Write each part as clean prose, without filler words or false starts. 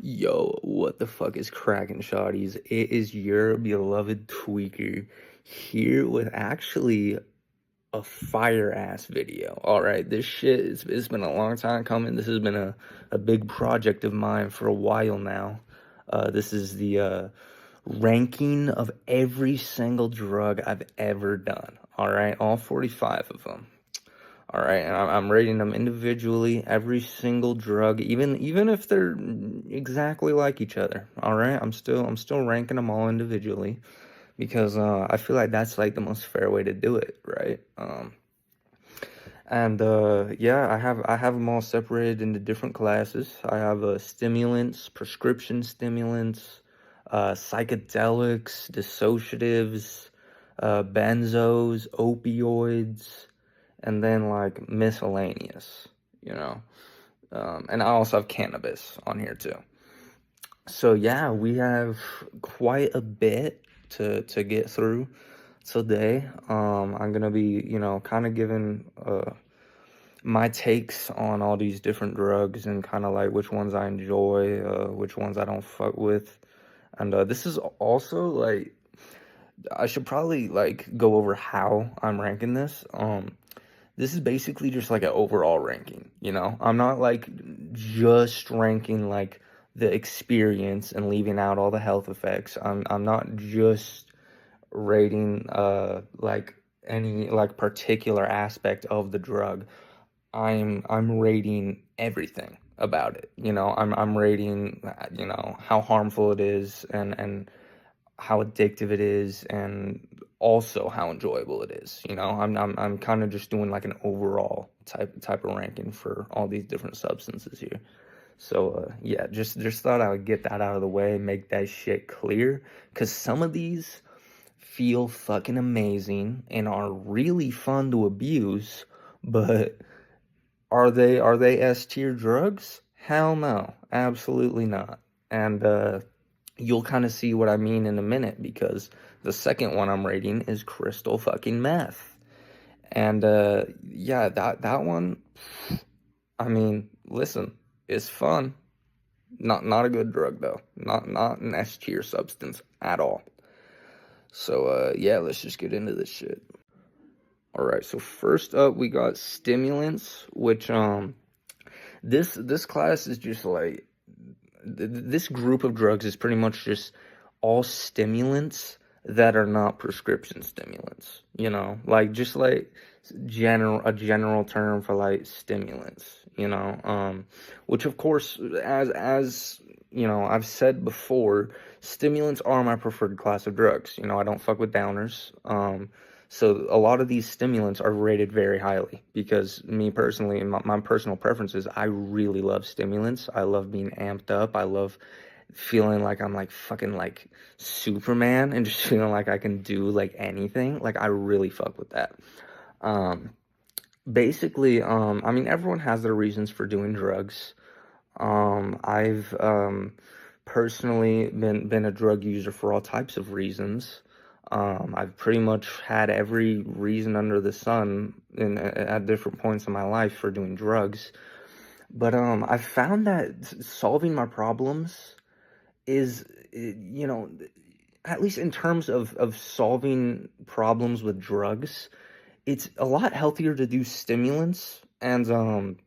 Yo, what the fuck is cracking, shawties? It is your beloved tweaker here with actually a fire ass video. All right, this shit it's been a long time coming. This has been a big project of mine for a while now. This is the ranking of every single drug I've ever done. All right, all 45 of them. All right, and I'm rating them individually, every single drug, even if they're exactly like each other. All right, I'm still ranking them all individually because I feel like that's like the most fair way to do it, right? And yeah, I have them all separated into different classes. I have stimulants, prescription stimulants, psychedelics, dissociatives, benzos, opioids, and then like miscellaneous, you know. And I also have cannabis on here too. So yeah, we have quite a bit to get through today. I'm gonna be, kind of giving my takes on all these different drugs and kind of like which ones I enjoy, which ones I don't fuck with. And this is also like I should probably like go over how I'm ranking this. This is basically just like an overall ranking, you know? I'm not like just ranking like the experience and leaving out all the health effects. I'm not just rating like any like particular aspect of the drug. I'm rating everything about it. You know, I'm rating how harmful it is and how addictive it is and also how enjoyable it is. You know, I'm kind of just doing like an overall type of ranking for all these different substances here. So yeah, just thought I would get that out of the way, make that shit clear, cuz some of these feel fucking amazing and are really fun to abuse, but are they S tier drugs? Hell no, absolutely not. And you'll kind of see what I mean in a minute because the second one I'm rating is crystal fucking meth. And yeah, that one, I mean, listen, it's fun. Not a good drug though. Not an S tier substance at all. So yeah, let's just get into this shit. All right, so first up we got stimulants, which this class is just like this group of drugs is pretty much just all stimulants that are not prescription stimulants, you know, like just like a general term for like stimulants, which of course, as you know, I've said before, stimulants are my preferred class of drugs. You know, I don't fuck with downers. So a lot of these stimulants are rated very highly because me personally, and my personal preferences, I really love stimulants. I love being amped up. I love feeling like I'm like fucking like Superman and just feeling like I can do like anything. Like I really fuck with that. Um, basically, I mean, everyone has their reasons for doing drugs. I've personally been a drug user for all types of reasons. I've pretty much had every reason under the sun at different points in my life for doing drugs. But I've found that solving my problems is, at least in terms of solving problems with drugs, it's a lot healthier to do stimulants and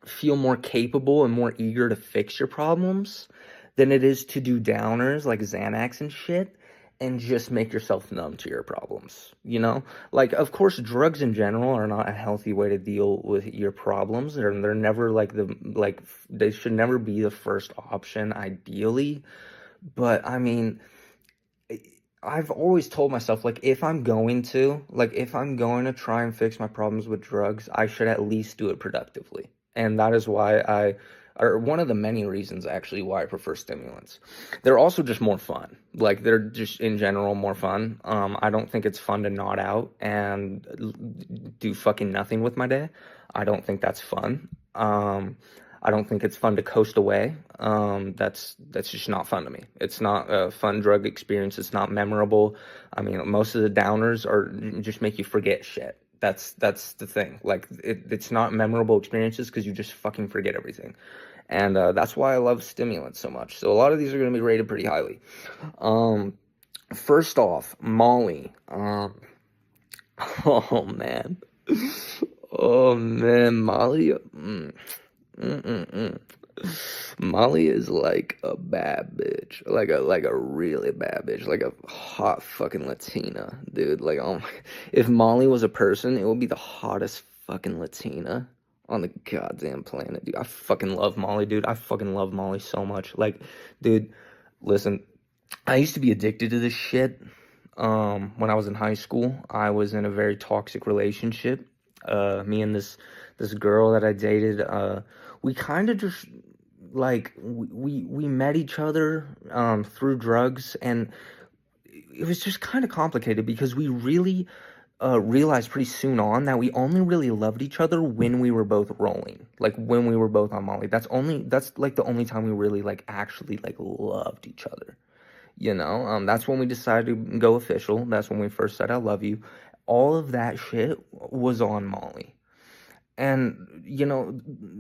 feel more capable and more eager to fix your problems than it is to do downers like Xanax and shit and just make yourself numb to your problems, you know? Like, of course, drugs in general are not a healthy way to deal with your problems. They're never they should never be the first option, ideally. But I mean, I've always told myself, like, if I'm going to try and fix my problems with drugs, I should at least do it productively. And that is why or one of the many reasons actually why I prefer stimulants. They're also just more fun. Like, they're just in general more fun. I don't think it's fun to nod out and do fucking nothing with my day. I don't think that's fun. I don't think it's fun to coast away. That's just not fun to me. It's not a fun drug experience. It's not memorable. I mean, most of the downers are just make you forget shit. That's the thing. Like it's not memorable experiences because you just fucking forget everything. And that's why I love stimulants so much. So a lot of these are going to be rated pretty highly. First off, Molly. Oh man. Oh man, Molly. Mm-mm-mm. Molly is like a bad bitch, like a really bad bitch, like a hot fucking Latina, dude. Like, oh my, if Molly was a person, it would be the hottest fucking Latina on the goddamn planet, dude. I fucking love Molly, dude. I fucking love Molly so much. Like, dude, listen, I used to be addicted to this shit. When I was in high school, I was in a very toxic relationship. Me and this girl that I dated, we kind of just like we met each other through drugs, and it was just kind of complicated because we really realized pretty soon on that we only really loved each other when we were both rolling, like when we were both on Molly. That's like the only time we really like actually like loved each other. That's when we decided to go official. That's when we first said I love you. All of that shit was on Molly. And,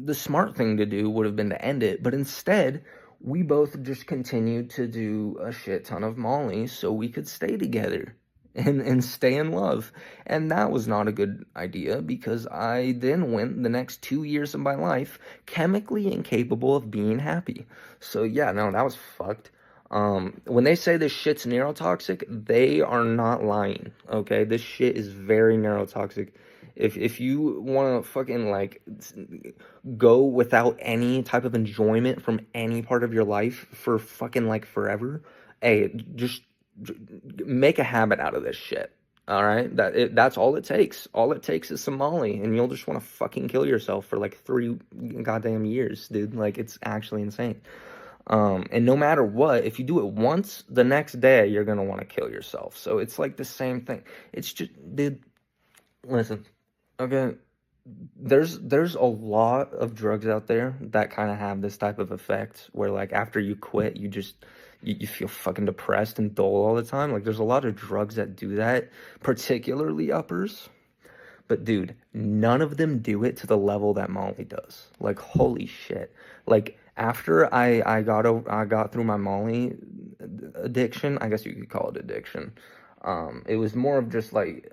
the smart thing to do would have been to end it, but instead, we both just continued to do a shit ton of Molly so we could stay together and stay in love. And that was not a good idea because I then went the next 2 years of my life chemically incapable of being happy. So yeah, no, that was fucked. When they say this shit's neurotoxic, they are not lying. Okay, this shit is very neurotoxic. If you want to fucking like go without any type of enjoyment from any part of your life for fucking like forever, hey, just make a habit out of this shit. All right, that's all it takes. All it takes is some Molly, and you'll just want to fucking kill yourself for like 3 goddamn years, dude. Like it's actually insane. And no matter what, if you do it once, the next day you're gonna want to kill yourself. So it's like the same thing. It's just, dude. Listen, okay. There's a lot of drugs out there that kind of have this type of effect where like after you quit, you feel fucking depressed and dull all the time. Like there's a lot of drugs that do that, particularly uppers. But dude, none of them do it to the level that Molly does. Like holy shit. Like after I got through my Molly addiction, I guess you could call it addiction. It was more of just like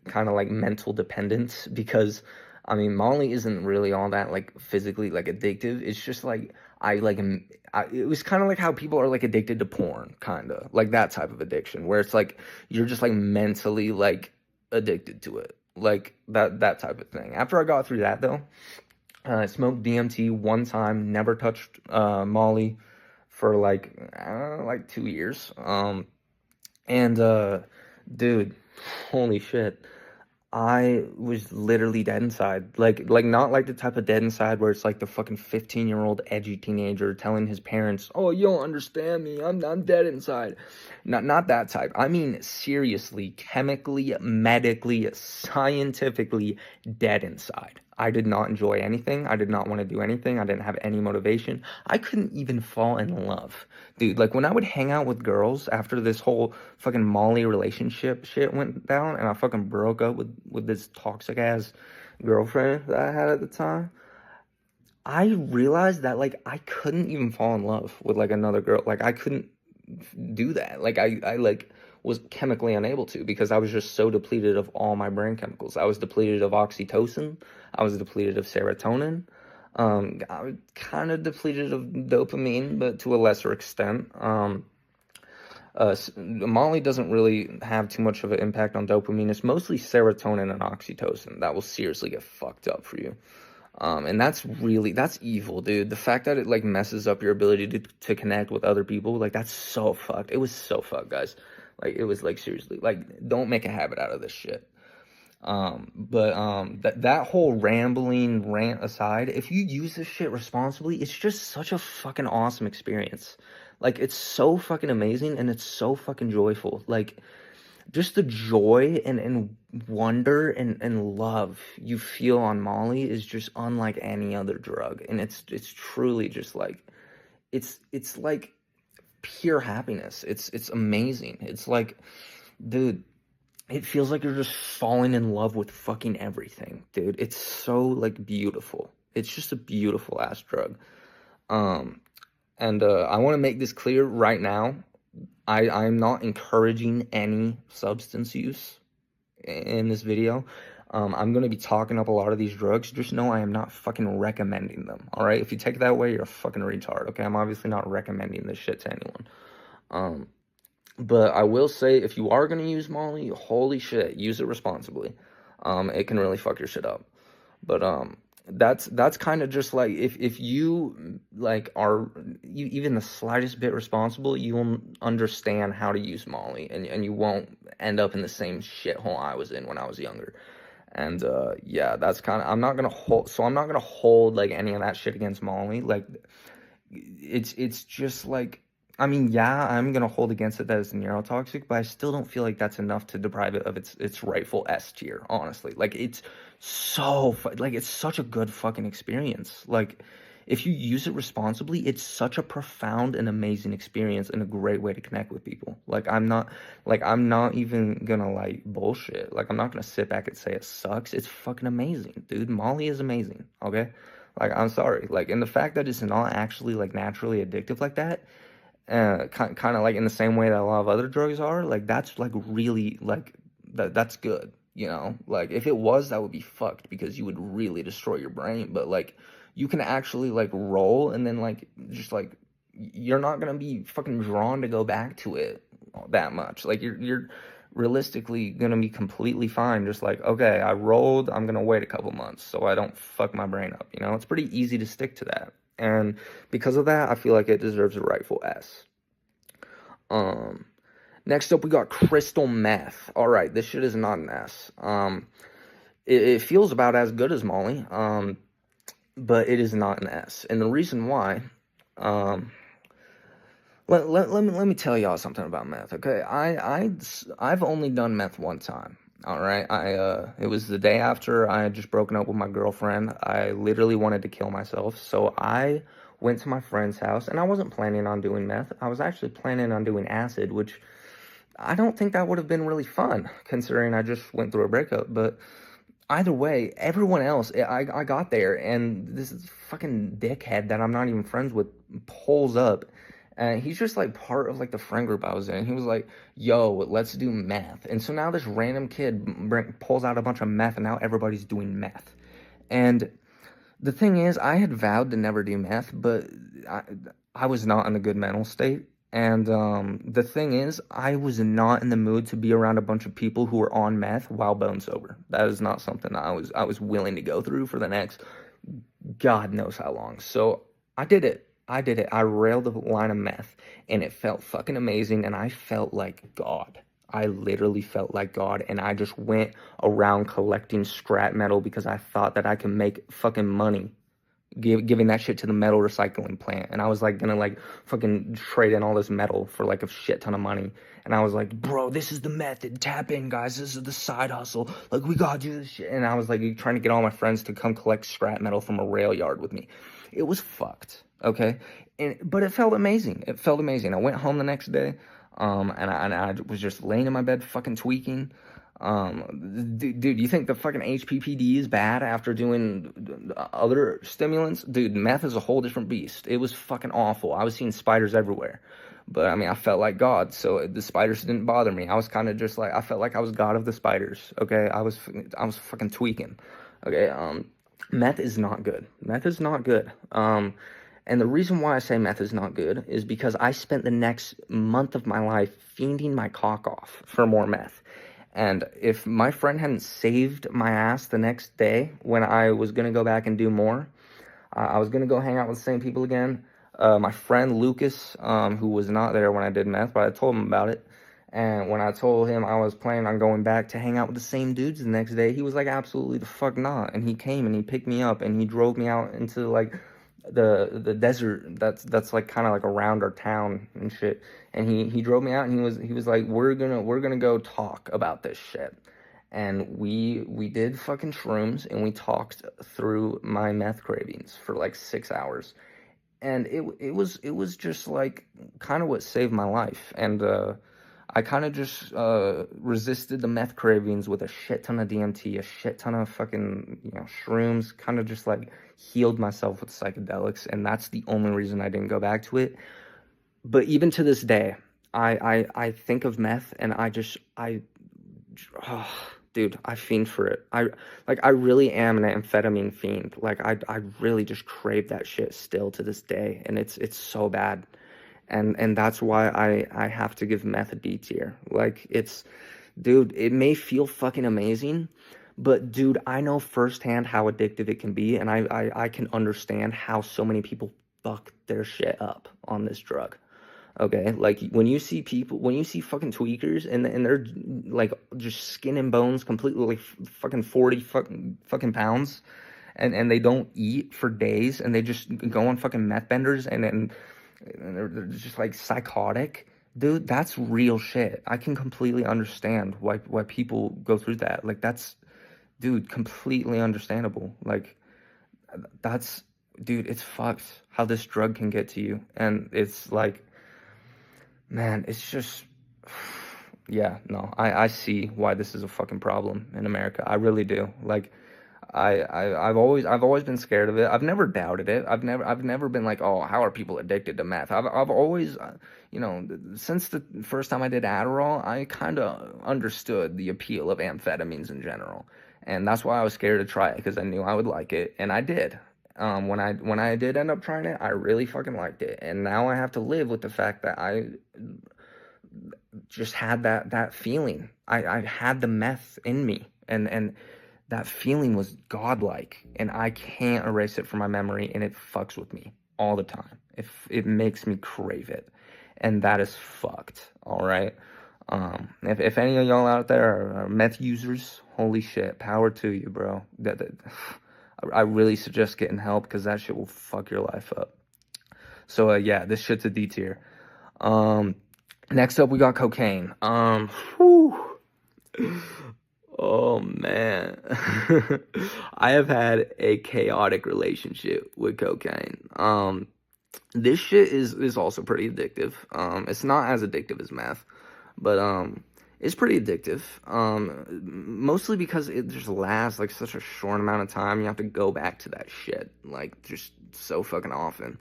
kind of like mental dependence because I mean Molly isn't really all that like physically like addictive. It's just like it was kind of like how people are like addicted to porn, kind of like that type of addiction where it's like you're just like mentally like addicted to it, like that type of thing. After I got through that though, I smoked DMT one time, never touched Molly for like I don't know, like 2 years. And dude, holy shit. I was literally dead inside. Like not like the type of dead inside where it's like the fucking 15-year-old edgy teenager telling his parents, "Oh, you don't understand me. I'm dead inside." Not that type. I mean seriously, chemically, medically, scientifically dead inside. I did not enjoy anything. I did not want to do anything. I didn't have any motivation. I couldn't even fall in love. Dude, like when I would hang out with girls after this whole fucking Molly relationship shit went down and I fucking broke up with this toxic ass girlfriend that I had at the time, I realized that like I couldn't even fall in love with like another girl. Like I couldn't do that. Like I like was chemically unable to because I was just so depleted of all my brain chemicals. I was depleted of oxytocin. I was depleted of serotonin. I was kind of depleted of dopamine, but to a lesser extent. Molly doesn't really have too much of an impact on dopamine. It's mostly serotonin and oxytocin that will seriously get fucked up for you. And that's evil, dude. The fact that it like messes up your ability to connect with other people, like that's so fucked. It was so fucked, guys. Like it was like seriously, like don't make a habit out of this shit. That whole rambling rant aside, if you use this shit responsibly, it's just such a fucking awesome experience. Like it's so fucking amazing and it's so fucking joyful. Like just the joy and wonder and love you feel on Molly is just unlike any other drug. And it's truly just like it's like pure happiness. It's amazing. It's like, dude, it feels like you're just falling in love with fucking everything, dude. It's so like beautiful. It's just a beautiful ass drug. Um, and I want to make this clear right now. I'm not encouraging any substance use in this video. I'm going to be talking up a lot of these drugs. Just know I am not fucking recommending them, all right? If you take it that way, you're a fucking retard, okay? I'm obviously not recommending this shit to anyone. But I will say, if you are going to use Molly, holy shit, use it responsibly. It can really fuck your shit up. But that's kind of just like, if you like are even the slightest bit responsible, you will understand how to use Molly, and you won't end up in the same shithole I was in when I was younger. And yeah, that's kind of, I'm not gonna hold like any of that shit against Molly. Like, it's just like, I mean, yeah, I'm gonna hold against it that it's neurotoxic, but I still don't feel like that's enough to deprive it of its rightful S tier, honestly. Like, it's like, it's such a good fucking experience. Like, if you use it responsibly, it's such a profound and amazing experience and a great way to connect with people. Like, I'm not even gonna like bullshit. Like, I'm not gonna sit back and say it sucks. It's fucking amazing, dude. Molly is amazing, okay? Like, I'm sorry. Like, and the fact that it's not actually like naturally addictive like that, kind of like in the same way that a lot of other drugs are, like, that's like really like that's good, you know? Like, if it was, that would be fucked because you would really destroy your brain. But like, you can actually like roll, and then like just like you're not gonna be fucking drawn to go back to it that much. Like, you're realistically gonna be completely fine. Just like, okay, I rolled, I'm gonna wait a couple months so I don't fuck my brain up. You know, it's pretty easy to stick to that. And because of that, I feel like it deserves a rightful S. Next up, we got crystal meth. All right, this shit is not an S. It feels about as good as Molly, but it is not an S. And the reason why, let me tell y'all something about meth, okay? I've only done meth one time. All right, it was the day after I had just broken up with my girlfriend. I literally wanted to kill myself, so I went to my friend's house, and I wasn't planning on doing meth. I was actually planning on doing acid, which I don't think that would have been really fun, considering I just went through a breakup. But either way, everyone else, I got there, and this fucking dickhead that I'm not even friends with pulls up, and he's just like part of like the friend group I was in. He was like, "Yo, let's do meth." And so now this random kid pulls out a bunch of meth, and now everybody's doing meth. And the thing is, I had vowed to never do meth, but I, I was not in a good mental state. And the thing is, I was not in the mood to be around a bunch of people who were on meth while bone sober. That is not something I was willing to go through for the next God knows how long. So I did it. I railed a line of meth, and it felt fucking amazing, and I felt like God. I literally felt like God, and I just went around collecting scrap metal because I thought that I could make fucking money giving that shit to the metal recycling plant. And I was like gonna like fucking trade in all this metal for like a shit ton of money. And I was like, bro, this is the method. Tap in, guys. This is the side hustle. Like, we gotta do this shit. And I was like trying to get all my friends to come collect scrap metal from a rail yard with me. It was fucked, okay? But it felt amazing. It felt amazing. I went home the next day, and I was just laying in my bed fucking tweaking. Dude, you think the fucking HPPD is bad after doing other stimulants? Dude, meth is a whole different beast. It was fucking awful. I was seeing spiders everywhere. But, I mean, I felt like God, so the spiders didn't bother me. I was kind of just like, I felt like I was God of the spiders, okay? I was fucking tweaking, okay? Meth is not good. Meth is not good. And the reason why I say meth is not good is because I spent the next month of my life fiending my cock off for more meth. And if my friend hadn't saved my ass the next day when I was going to go back and do more, I was going to go hang out with the same people again. My friend Lucas, who was not there when I did meth, but I told him about it. And when I told him I was planning on going back to hang out with the same dudes the next day, he was like, absolutely the fuck not. And he came and he picked me up and he drove me out into like the desert that's like kind of like around our town and shit. And he drove me out, and he was like, we're gonna go talk about this shit. And we did fucking shrooms, and we talked through my meth cravings for like 6 hours. And it was just like kind of what saved my life. And I kind of just resisted the meth cravings with a shit ton of DMT, a shit ton of fucking, shrooms, kind of just like healed myself with psychedelics, and that's the only reason I didn't go back to it. But even to this day, I think of meth and oh, dude, I fiend for it. I really am an amphetamine fiend. Like I really just crave that shit still to this day, and it's so bad. And that's why I have to give meth a D tier. Like dude, it may feel fucking amazing, but dude, I know firsthand how addictive it can be, and I can understand how so many people fuck their shit up on this drug. Okay, like when you see fucking tweakers and they're like just skin and bones, completely like fucking 40 fucking pounds, and they don't eat for days, and they just go on fucking meth benders, and they're just like psychotic. Dude, that's real shit. I can completely understand why people go through that. Like that's, dude, completely understandable. Like that's, dude, it's fucked how this drug can get to you, and it's like, man, it's just, yeah, no, I see why this is a fucking problem in America. I really do. Like, I've always been scared of it. I've never doubted it. I've never been like, oh, how are people addicted to meth? I've always, since the first time I did Adderall, I kind of understood the appeal of amphetamines in general, and that's why I was scared to try it, because I knew I would like it, and I did. When I did end up trying it, I really fucking liked it, and now I have to live with the fact that I just had that feeling. I had the meth in me, and that feeling was godlike, and I can't erase it from my memory, and it fucks with me all the time. It makes me crave it, and that is fucked. All right. If any of y'all out there are meth users, holy shit, power to you, bro. I really suggest getting help, because that shit will fuck your life up. So yeah, this shit's a D tier. Next up we got cocaine. Whew. Oh man. I have had a chaotic relationship with cocaine. This shit is also pretty addictive. It's not as addictive as meth, but it's pretty addictive. Mostly because it just lasts like such a short amount of time. You have to go back to that shit like just so fucking often.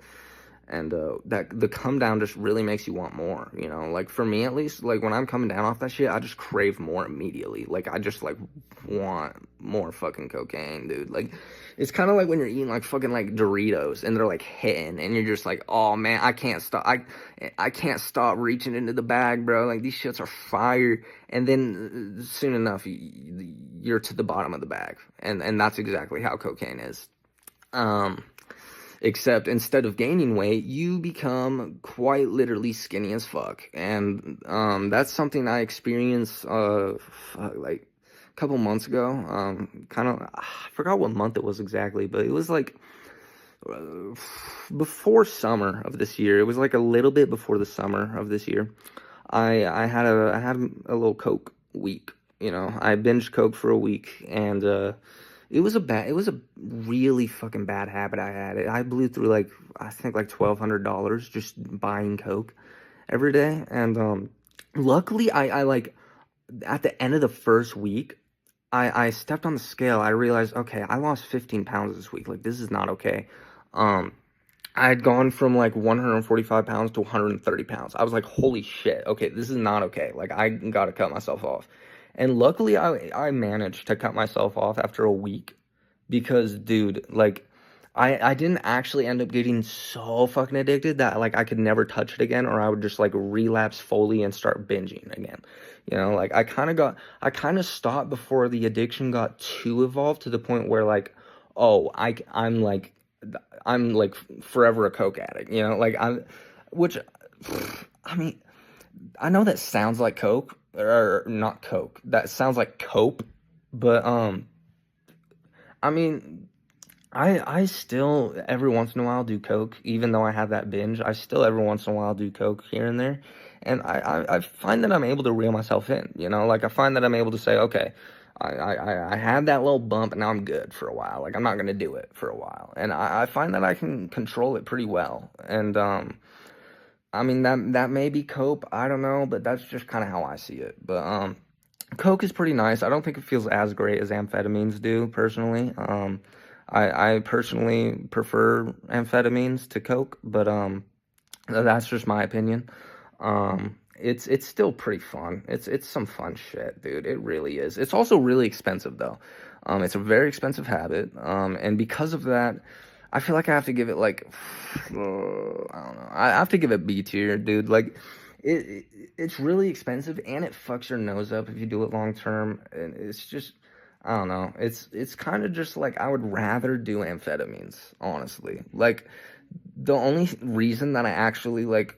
And that the come down just really makes you want more, like for me at least. Like when I'm coming down off that shit, I just crave more immediately. Like I just like want more fucking cocaine, dude. Like it's kind of like when you're eating like fucking like Doritos and they're like hitting, and you're just like, oh man, I can't stop. I can't stop reaching into the bag, bro. Like these shits are fire. And then soon enough you're to the bottom of the bag, and that's exactly how cocaine is. Except instead of gaining weight, you become quite literally skinny as fuck. And that's something I experienced like a couple months ago. I forgot what month it was exactly, but it was like before summer of this year. It was like a little bit before the summer of this year. I had a little coke week. I binged coke for a week, and it was a really fucking bad habit I had. I blew through like, I think like $1,200 just buying coke every day. And luckily I like, at the end of the first week, I stepped on the scale. I realized, okay, I lost 15 pounds this week. Like this is not okay. I had gone from like 145 pounds to 130 pounds. I was like, holy shit, okay, this is not okay. Like I gotta cut myself off. And luckily I managed to cut myself off after a week, because dude, like I didn't actually end up getting so fucking addicted that like I could never touch it again, or I would just like relapse fully and start binging again. Like I kind of stopped before the addiction got too evolved to the point where like, oh, I'm like forever a coke addict, like which, I mean, I know that sounds like coke, or not coke. That sounds like cope, but I mean, I still every once in a while do coke, even though I have that binge. I still every once in a while do coke here and there, and I find that I'm able to reel myself in. Like I find that I'm able to say, okay, I had that little bump, and now I'm good for a while. Like I'm not gonna do it for a while, and I find that I can control it pretty well. And I mean, that may be cope, I don't know, but that's just kind of how I see it. But coke is pretty nice. I don't think it feels as great as amphetamines do, personally. I personally prefer amphetamines to coke, but that's just my opinion. It's still pretty fun. It's some fun shit, dude. It really is. It's also really expensive though. It's a very expensive habit. And because of that, I feel like I have to give it like, I don't know. I have to give it B tier, dude. Like, it's really expensive and it fucks your nose up if you do it long term. And it's just, I don't know. It's kind of just like I would rather do amphetamines, honestly. Like, the only reason that I actually like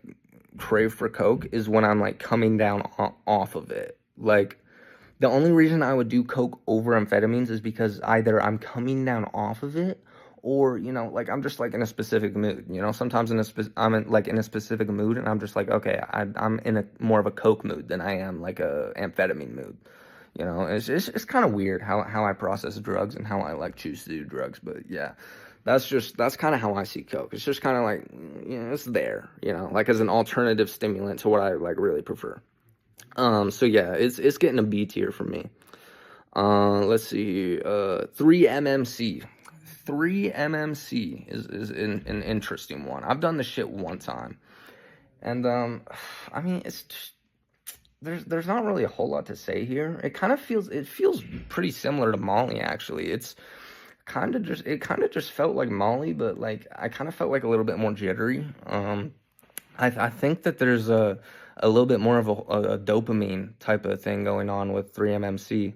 crave for coke is when I'm like coming down off of it. Like, the only reason I would do coke over amphetamines is because either I'm coming down off of it, or like I'm just like in a specific mood. Sometimes I'm in a specific mood, and I'm just like, okay, I'm in a more of a coke mood than I am like a amphetamine mood. It's kind of weird how I process drugs and how I like choose to do drugs. But yeah, that's kind of how I see coke. It's just kind of like, it's there, like as an alternative stimulant to what I like really prefer. So yeah, it's getting a B tier for me. Let's see. 3-MMC. 3-MMC is an interesting one. I've done this shit one time, and I mean, it's just, there's not really a whole lot to say here. It feels pretty similar to Molly, actually. It kind of just felt like Molly, but like I kind of felt like a little bit more jittery. I think that there's a little bit more of a dopamine type of thing going on with 3-MMC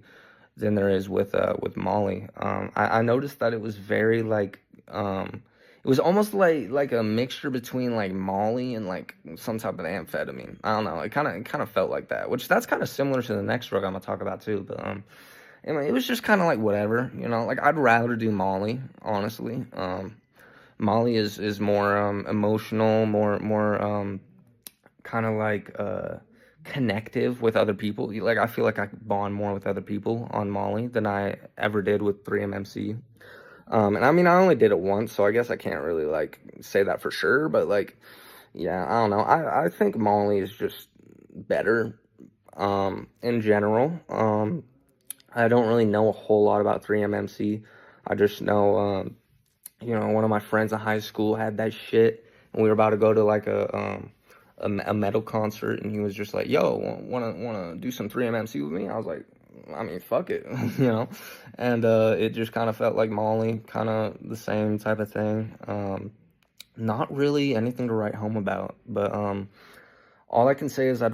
than there is with Molly. I noticed that it was very like, it was almost like a mixture between like Molly and like some type of amphetamine. I don't know. It kind of felt like that, which that's kind of similar to the next drug I'm gonna talk about too. But anyway, it was just kind of like whatever, Like, I'd rather do Molly, honestly. Molly is more emotional, more kind of like connective with other people. Like, I feel like I bond more with other people on Molly than I ever did with 3-MMC. And I mean, I only did it once, so I guess I can't really like say that for sure. But like, yeah, I don't know. I think Molly is just better in general. I don't really know a whole lot about 3-MMC. I just know, one of my friends in high school had that shit, and we were about to go to like a metal concert, and he was just like, "Yo, wanna do some 3-MMC with me?" I was like, "I mean, fuck it," And it just kind of felt like Molly, kind of the same type of thing. Not really anything to write home about, but all I can say is I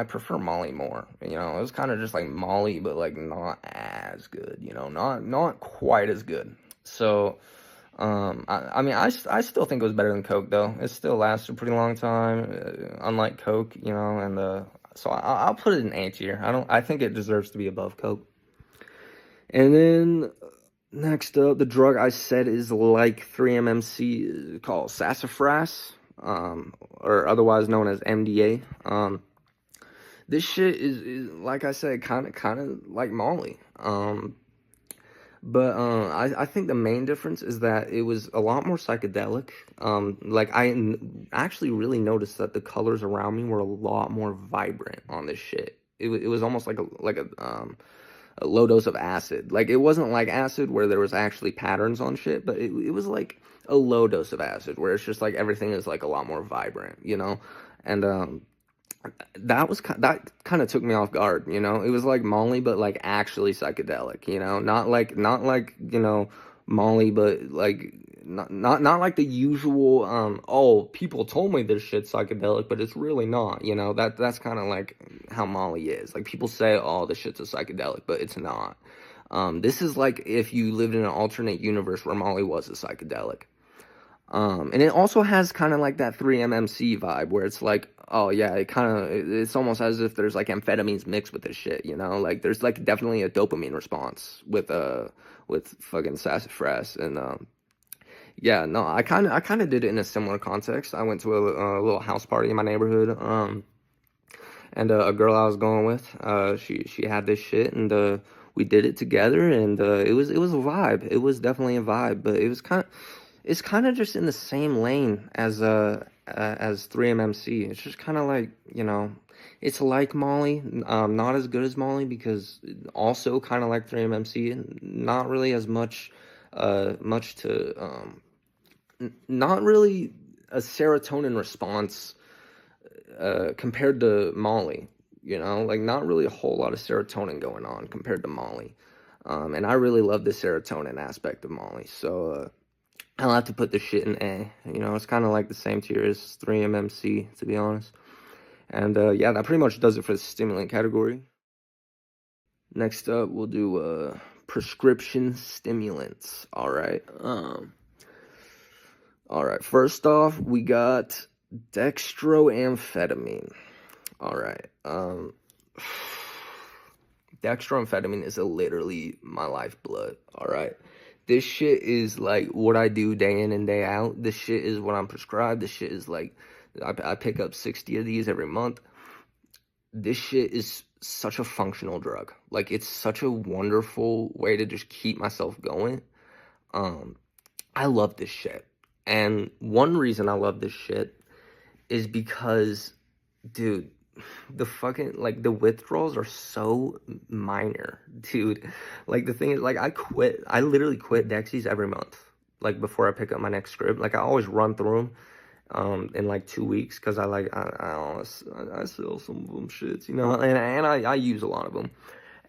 prefer Molly more. It was kind of just like Molly, but like not as good. Not quite as good. So, I mean, I still think it was better than Coke, though. It still lasted a pretty long time, unlike Coke, and so I'll put it in A tier. I think it deserves to be above Coke. And then next up, the drug I said is like 3-MMC, called sassafras, or otherwise known as MDA. This shit is like I said, kind of like Molly. But I think the main difference is that it was a lot more psychedelic. Like, actually really noticed that the colors around me were a lot more vibrant on this shit. It was almost like a low dose of acid. Like, it wasn't like acid where there was actually patterns on shit, but it was like a low dose of acid where it's just like everything is like a lot more vibrant, And that kind of took me off guard. It was like Molly, but like actually psychedelic. Not like Molly, but like not like the usual. Oh, people told me this shit's psychedelic, but it's really not. That's kind of like how Molly is. Like, people say, oh, this shit's a psychedelic, but it's not. This is like if you lived in an alternate universe where Molly was a psychedelic. And it also has kind of like that 3-MMC vibe where it's like, oh yeah, it's almost as if there's like amphetamines mixed with this shit, like there's like definitely a dopamine response with fucking sassafras. And yeah, no, I kind of did it in a similar context. I went to a little house party in my neighborhood, and a girl I was going with, she had this shit, and we did it together, and it was a vibe. It was definitely a vibe, but it's kind of just in the same lane as 3-MMC. It's just kind of like, you know, it's like Molly, not as good as Molly because also kind of like 3-MMC, not really as much, much to, not really a serotonin response compared to Molly, you know, like not really a whole lot of serotonin going on compared to Molly. And I really love the serotonin aspect of Molly, so I'll have to put this shit in A. You know, it's kind of like the same tier as 3-MMC, to be honest. And yeah, that pretty much does it for the stimulant category. Next up, we'll do prescription stimulants. All right. All right. First off, we got dextroamphetamine. All right. Dextroamphetamine is literally my lifeblood. All right. This shit is like what I do day in and day out. This shit is what I'm prescribed. This shit is like, I pick up 60 of these every month. This shit is such a functional drug. Like, it's such a wonderful way to just keep myself going. I love this shit. And one reason I love this shit is because, dude, the fucking, like, the withdrawals are so minor, dude. Like, the thing is, like, I literally quit Dexies every month, like, before I pick up my next script. Like, I always run through them in like 2 weeks because I sell some of them shits, you know, and I use a lot of them,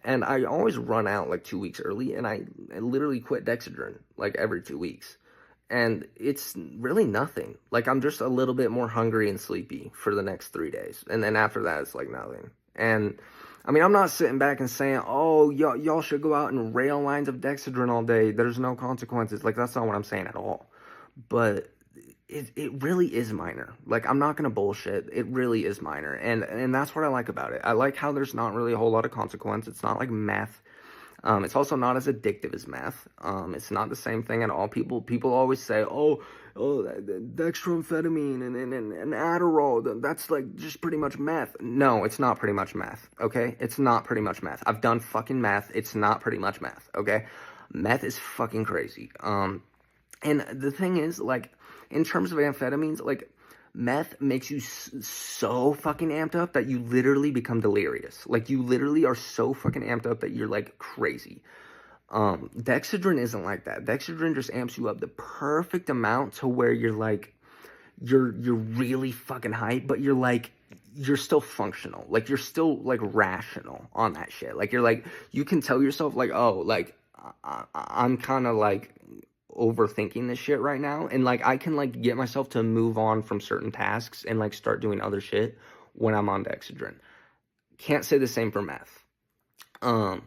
and I always run out like 2 weeks early, and I literally quit Dexedrine like every 2 weeks, and it's really nothing. Like, I'm just a little bit more hungry and sleepy for the next 3 days, and then after that it's like nothing. And I mean, I'm not sitting back and saying, oh, y'all should go out and rail lines of Dexedrine all day, there's no consequences. Like, that's not what I'm saying at all. But it really is minor. Like, I'm not gonna bullshit. It really is minor, and that's what I like about it. I like how there's not really a whole lot of consequence. It's not like meth. It's also not as addictive as meth. It's not the same thing at all. People always say, oh, dextroamphetamine and Adderall, that's like just pretty much meth. No, it's not pretty much meth, okay? It's not pretty much meth. I've done fucking meth. It's not pretty much meth, okay? Meth is fucking crazy. And the thing is, like, in terms of amphetamines, like, meth makes you so fucking amped up that you literally become delirious. Like, you literally are so fucking amped up that you're, like, crazy. Dexedrine isn't like that. Dexedrine just amps you up the perfect amount to where you're, like, you're really fucking hype, but you're still functional. Like, you're still, like, rational on that shit. Like, you can tell yourself, like, oh, like, I'm kind of, like, overthinking this shit right now, and like I can like get myself to move on from certain tasks and like start doing other shit when I'm on Dexedrine. Can't say the same for meth. For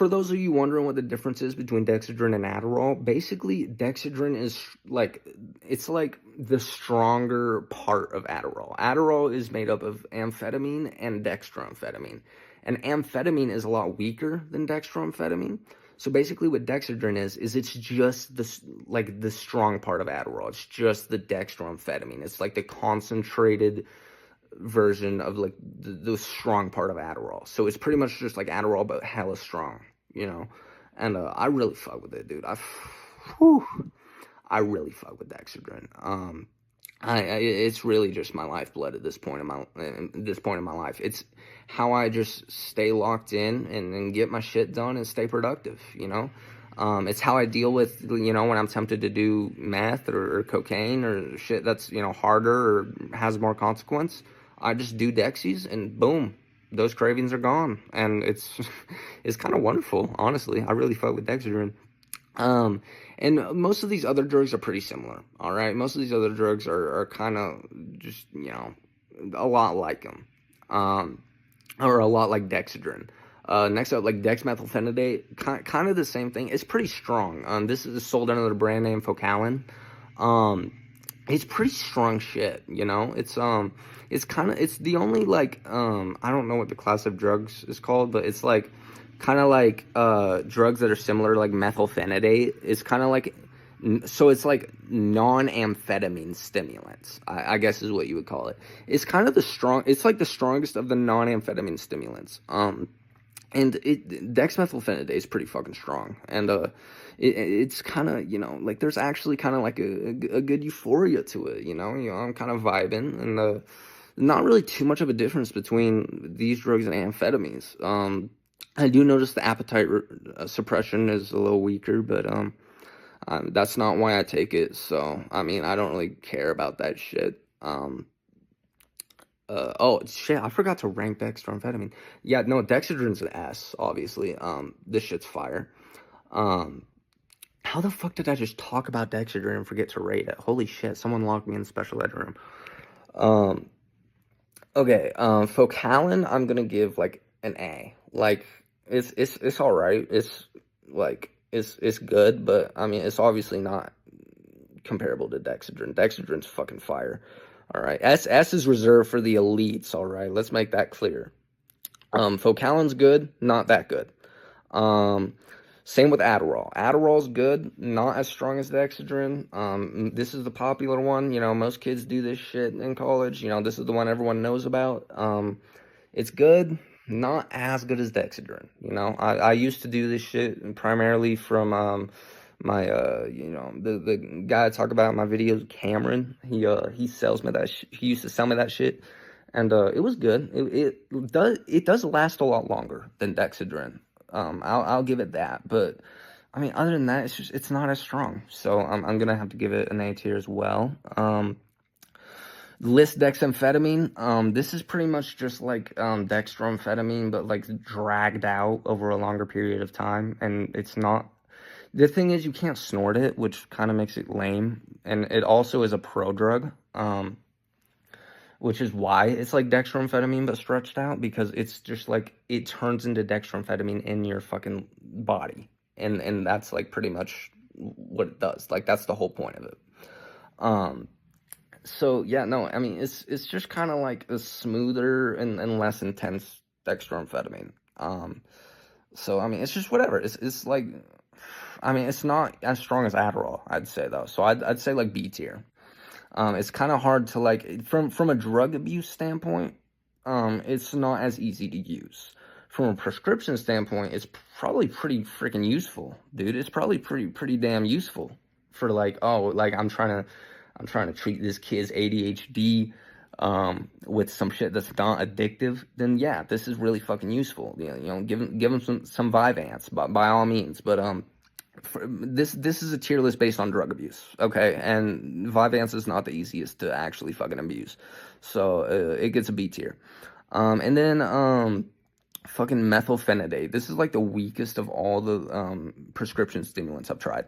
those of you wondering what the difference is between Dexedrine and Adderall, basically Dexedrine is like, it's like the stronger part of Adderall. Adderall is made up of amphetamine and dextroamphetamine, and amphetamine is a lot weaker than dextroamphetamine. So basically what Dexedrine is it's just the strong part of Adderall. It's just the dextroamphetamine. It's like the concentrated version of like the strong part of Adderall. So it's pretty much just like Adderall, but hella strong, you know? And I really fuck with it, dude. I really fuck with Dexedrine. It's really just my lifeblood at this point in my life. It's how I just stay locked in and get my shit done and stay productive, you know? It's how I deal with, you know, when I'm tempted to do meth or cocaine or shit that's, you know, harder or has more consequence. I just do Dexies and boom, those cravings are gone. And it's kind of wonderful, honestly. I really fuck with Dexedrine. And most of these other drugs are pretty similar, all right? Most of these other drugs are kind of just, you know, a lot like them, or a lot like Dexedrine. Next up, like dexmethylphenidate, kind of the same thing. It's pretty strong. This is sold under the brand name Focalin. It's pretty strong shit, you know? It's the only, like, I don't know what the class of drugs is called, but it's, like, kind of like drugs that are similar to like methylphenidate. It's kind of like, so it's like non-amphetamine stimulants, I guess is what you would call it. It's kind of it's like the strongest of the non-amphetamine stimulants. And dexmethylphenidate is pretty fucking strong, and it's kind of, like there's actually kind of like a good euphoria to it, I'm kind of vibing, and not really too much of a difference between these drugs and amphetamines. I do notice the appetite suppression is a little weaker, but that's not why I take it. So I mean, I don't really care about that shit. Oh shit, I forgot to rank dextroamphetamine. Yeah, no, dexedrine's an S, obviously. This shit's fire. Um, how the fuck did I just talk about dexedrine and forget to rate it? Holy shit, someone locked me in the special ed room. Okay, Focalin, I'm gonna give like an A. Like it's all right. It's like it's good, but I mean it's obviously not comparable to Dexedrine. Dexedrine's fucking fire. All right, S is reserved for the elites. All right, let's make that clear. Focalin's good, not that good. Same with Adderall. Adderall's good, not as strong as Dexedrine. This is the popular one. Most kids do this shit in college. This is the one everyone knows about. It's good, not as good as Dexedrine. I used to do this shit primarily from my the guy I talk about in my videos, Cameron. He sells me that. He used to sell me that shit, and it was good. It does last a lot longer than Dexedrine. I'll give it that, but I mean, other than that, it's not as strong. So I'm gonna have to give it an A tier as well. List dexamphetamine. This is pretty much just like dextroamphetamine, but like dragged out over a longer period of time, and it's not. The thing is, you can't snort it, which kind of makes it lame, and it also is a prodrug. Which is why it's like dextroamphetamine but stretched out, because it's just like it turns into dextroamphetamine in your fucking body, and that's like pretty much what it does. Like that's the whole point of it. So yeah, no, I mean it's just kind of like a smoother and less intense dextroamphetamine. So I mean it's just whatever. It's like, I mean it's not as strong as Adderall, I'd say though. So I'd say like B tier. It's kind of hard to like from a drug abuse standpoint. It's not as easy to use. From a prescription standpoint, it's probably pretty freaking useful, dude. It's probably pretty damn useful for like, oh, like I'm trying to treat this kid's ADHD with some shit that's not addictive. Then yeah, this is really fucking useful. Give him some Vyvanse by all means, but this is a tier list based on drug abuse, okay? And Vyvanse is not the easiest to actually fucking abuse, so it gets a B tier. And then fucking methylphenidate. This is like the weakest of all the prescription stimulants I've tried.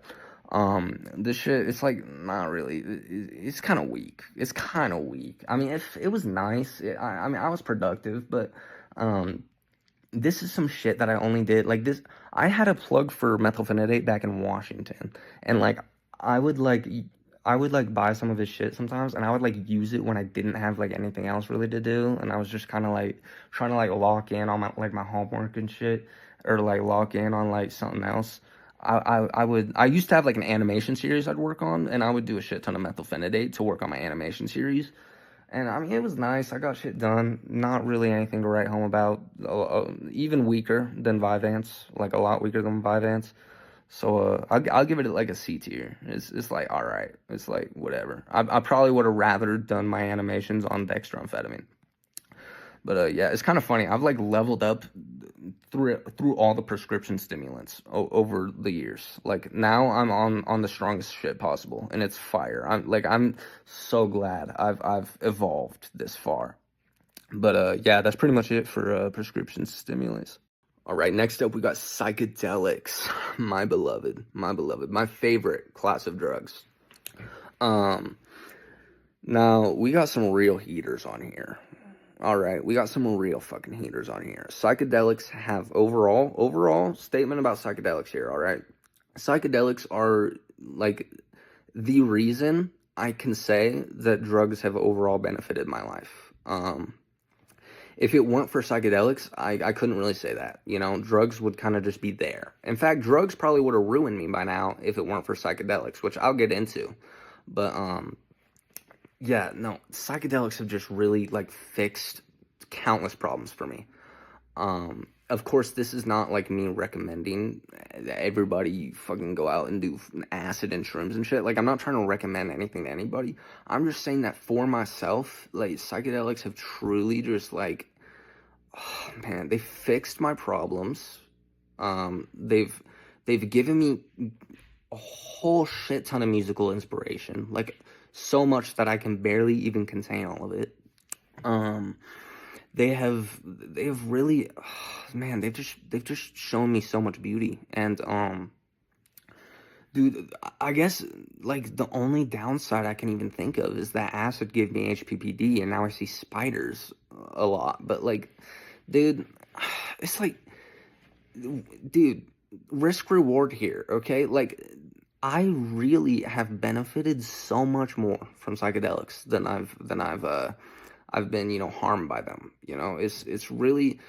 This shit, it's like not really. It's kind of weak. It's kind of weak. I mean, if it was nice, I mean, I was productive, but this is some shit that I only did like this. I had a plug for methylphenidate back in Washington, and like I would like buy some of his shit sometimes, and I would like use it when I didn't have like anything else really to do, and I was just kind of like trying to like lock in on my homework and shit, or like lock in on like something else. I used to have like an animation series I'd work on, and I would do a shit ton of methylphenidate to work on my animation series. And I mean, it was nice. I got shit done. Not really anything to write home about. Even weaker than Vyvanse, like a lot weaker than Vyvanse. So I'll give it like a C tier. It's like all right. It's like whatever. I probably would have rather done my animations on dextroamphetamine. But yeah, it's kind of funny. I've like leveled up through all the prescription stimulants over the years. Like now I'm on the strongest shit possible, and it's fire. I'm so glad I've evolved this far. But yeah, that's pretty much it for prescription stimulants. All right, next up we got psychedelics. My beloved, my favorite class of drugs. Now we got some real heaters on here. All right, we got some real fucking heaters on here. Psychedelics have overall statement about psychedelics here, all right? Psychedelics are like the reason I can say that drugs have overall benefited my life. If it weren't for psychedelics, I couldn't really say that. Drugs would kind of just be there. In fact, drugs probably would have ruined me by now if it weren't for psychedelics, which I'll get into. But yeah, no, psychedelics have just really like fixed countless problems for me. Of course, this is not like me recommending that everybody fucking go out and do acid and shrooms and shit. Like, I'm not trying to recommend anything to anybody. I'm just saying that for myself, like, psychedelics have truly just like, oh, man, they fixed my problems. They've given me a whole shit ton of musical inspiration, like so much that I can barely even contain all of it. Um, they have really, man, they've just shown me so much beauty. And dude, I guess like the only downside I can even think of is that acid gave me HPPD, and now I see spiders a lot. But like, dude, it's like, dude, risk reward here, okay? Like, I really have benefited so much more from psychedelics than I've been, harmed by them. It's really,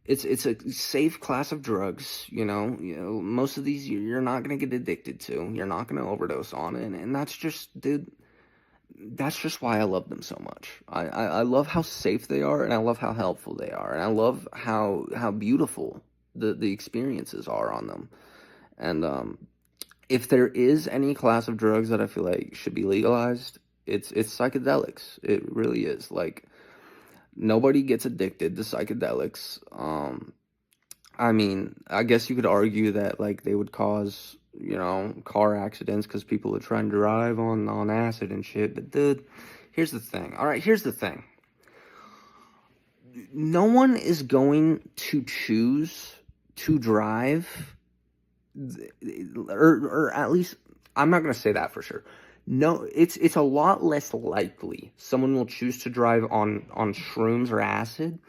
it's a safe class of drugs. Most of these you're not gonna get addicted to. You're not gonna overdose on it, and that's just, dude. That's just why I love them so much. I love how safe they are, and I love how helpful they are, and I love how beautiful the experiences are on them. And if there is any class of drugs that I feel like should be legalized, it's psychedelics. It really is. Like, nobody gets addicted to psychedelics. I mean, I guess you could argue that like they would cause, car accidents because people would try and drive on acid and shit. But dude, here's the thing. All right, here's the thing. No one is going to choose to drive, or at least I'm not going to say that for sure. No, it's a lot less likely someone will choose to drive on shrooms or acid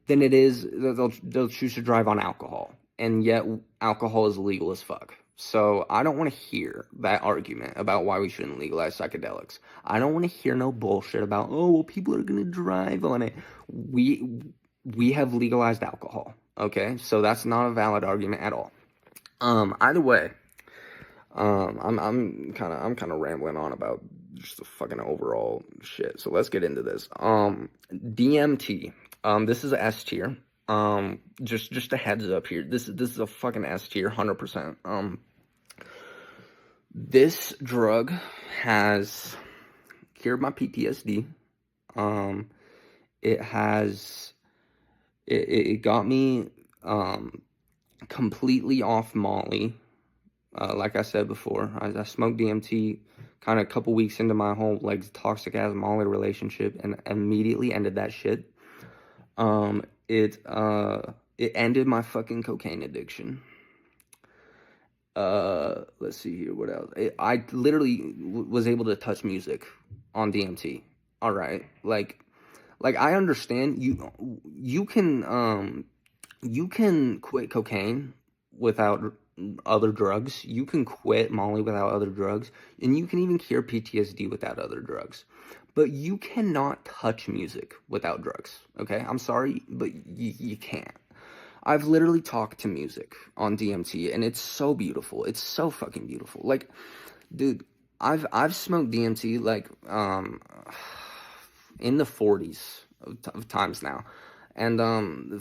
than it is that they'll choose to drive on alcohol. And yet alcohol is legal as fuck. So I don't want to hear that argument about why we shouldn't legalize psychedelics. I don't want to hear no bullshit about, oh, well, people are gonna drive on it. We have legalized alcohol. Okay, so that's not a valid argument at all. Either way, I'm kind of rambling on about just the fucking overall shit. So let's get into this. DMT. This is a S tier. Just a heads up here. This is a fucking S tier, 100%. This drug has cured my PTSD. Um, it has it got me completely off Molly. Like I said before, I smoked DMT kind of a couple weeks into my whole like toxic ass Molly relationship, and immediately ended that shit. It ended my fucking cocaine addiction. Let's see here, what else? I literally was able to touch music on DMT. All right, like I understand you can quit cocaine without other drugs. You can quit Molly without other drugs, and you can even cure PTSD without other drugs. But you cannot touch music without drugs. Okay, I'm sorry, but you can't. I've literally talked to music on DMT, and it's so beautiful. It's so fucking beautiful. Like, dude, I've smoked DMT like in the 40s of times now. And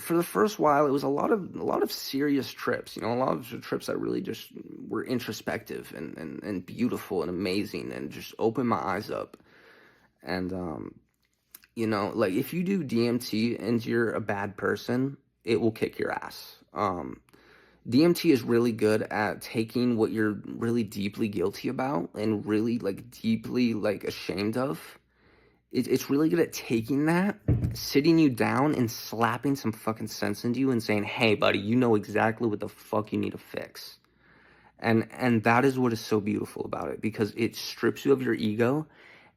for the first while, it was a lot of serious trips. A lot of trips that really just were introspective and beautiful and amazing, and just opened my eyes up. And like, if you do DMT and you're a bad person, it will kick your ass. DMT is really good at taking what you're really deeply guilty about and really like deeply like ashamed of. It's really good at taking that, sitting you down, and slapping some fucking sense into you and saying, "Hey, buddy, you know exactly what the fuck you need to fix." And that is what is so beautiful about it, because it strips you of your ego,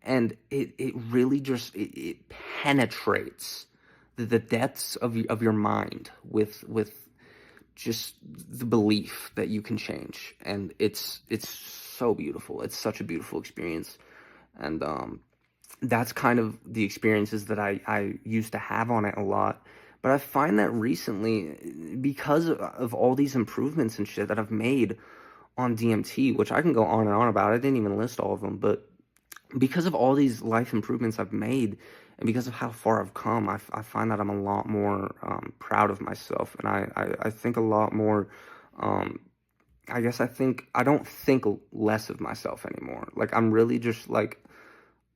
and it really just it penetrates the depths of your mind with just the belief that you can change. And it's so beautiful. It's such a beautiful experience. And that's kind of the experiences that I used to have on it a lot. But I find that recently, because of all these improvements and shit that I've made on DMT, which I can go on and on about, I didn't even list all of them, but because of all these life improvements I've made, And because of how far I've come, I find that I'm a lot more proud of myself, and I think a lot more. Um, I guess I don't think less of myself anymore. Like I'm really just like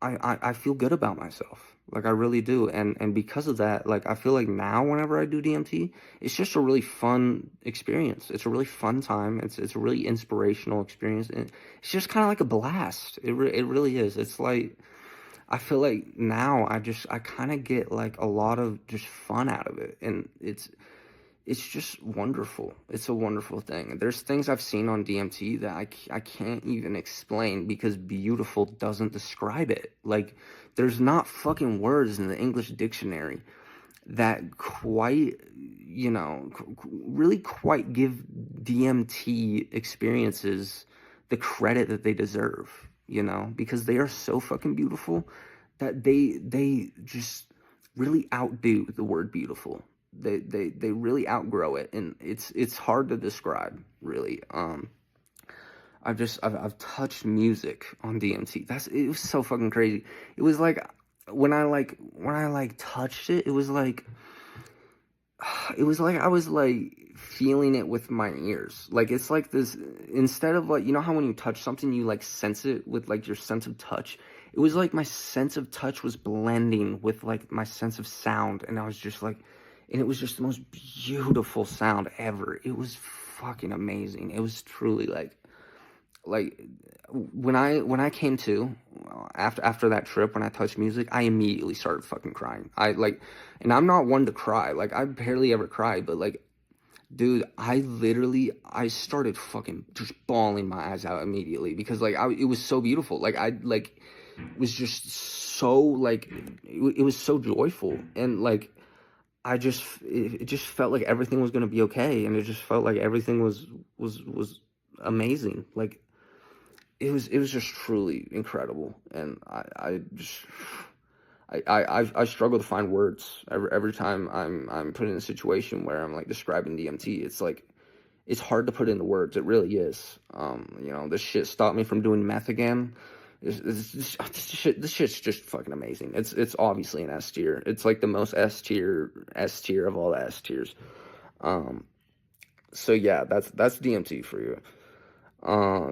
I feel good about myself. Like I really do. And because of that, like I feel like now whenever I do DMT, it's just a really fun experience. It's a really fun time. It's a really inspirational experience. And it's just kind of like a blast. It really is. It's like I feel like now I kind of get like a lot of just fun out of it. And it's just wonderful. It's a wonderful thing. There's things I've seen on DMT that I can't even explain because beautiful doesn't describe it. Like, there's not fucking words in the English dictionary that quite, really quite give DMT experiences the credit that they deserve, because they are so fucking beautiful that they just really outdo the word beautiful. They really outgrow it, and it's hard to describe, really. I've touched music on DMT. It was so fucking crazy. It was like when I touched it, it was like I was like feeling it with my ears. Like it's like this, instead of like, how when you touch something you like sense it with like your sense of touch. It was like my sense of touch was blending with like my sense of sound, and I was just like, and it was just the most beautiful sound ever. It was fucking amazing. It was truly like when I came to, after that trip, when I touched music, I immediately started fucking crying. And I'm not one to cry. Like I barely ever cry, but like, dude, I started fucking just bawling my eyes out immediately because like it was so beautiful. Like I like was just so like it was so joyful, and like it just felt like everything was gonna be okay, and it just felt like everything was amazing. Like it was just truly incredible, and I struggle to find words every time I'm put in a situation where I'm like describing DMT. It's like it's hard to put into words. It really is. This shit stopped me from doing meth again. This shit's just fucking amazing. It's obviously an S tier. It's like the most S tier of all the S tiers. So yeah, that's DMT for you.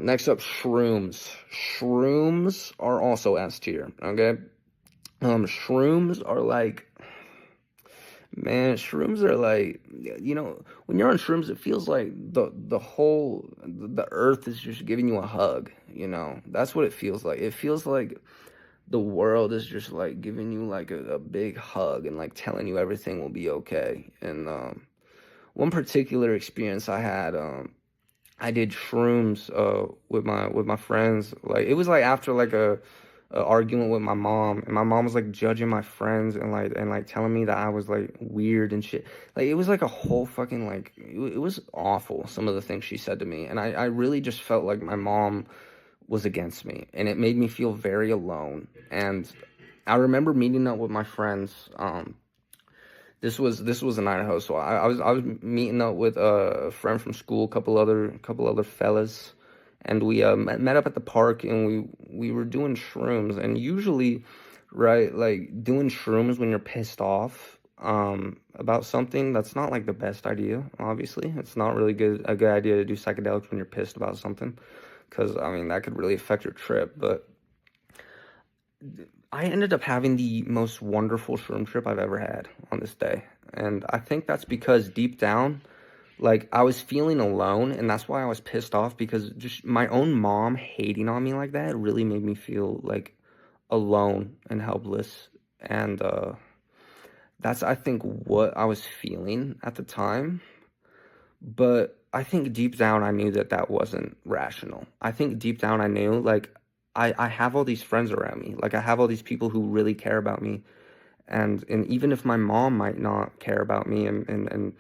Next up, shrooms. Shrooms are also S tier. Okay. Shrooms are like, man, shrooms are like, when you're on shrooms, it feels like the earth is just giving you a hug. That's what it feels like. It feels like the world is just like giving you like a big hug and like telling you everything will be okay. And one particular experience I had, I did shrooms with my friends. Like it was like after like a argument with my mom, and my mom was like judging my friends and telling me that I was like weird and shit. Like it was like a whole fucking like it was awful, some of the things she said to me, and I really just felt like my mom was against me, and it made me feel very alone. And I remember meeting up with my friends. This was in Idaho, so I was meeting up with a friend from school, couple other fellas, and we met up at the park, and we were doing shrooms. And usually, right, like doing shrooms when you're pissed off about something, that's not like the best idea. Obviously, it's not really a good idea to do psychedelics when you're pissed about something, because I mean that could really affect your trip. But I ended up having the most wonderful shroom trip I've ever had on this day. And I think that's because deep down, like I was feeling alone, and that's why I was pissed off, because just my own mom hating on me like that really made me feel like alone and helpless. And that's, I think, what I was feeling at the time. But I think deep down I knew that that wasn't rational. I think deep down I knew, like, I have all these friends around me. Like, I have all these people who really care about me. And even if my mom might not care about me and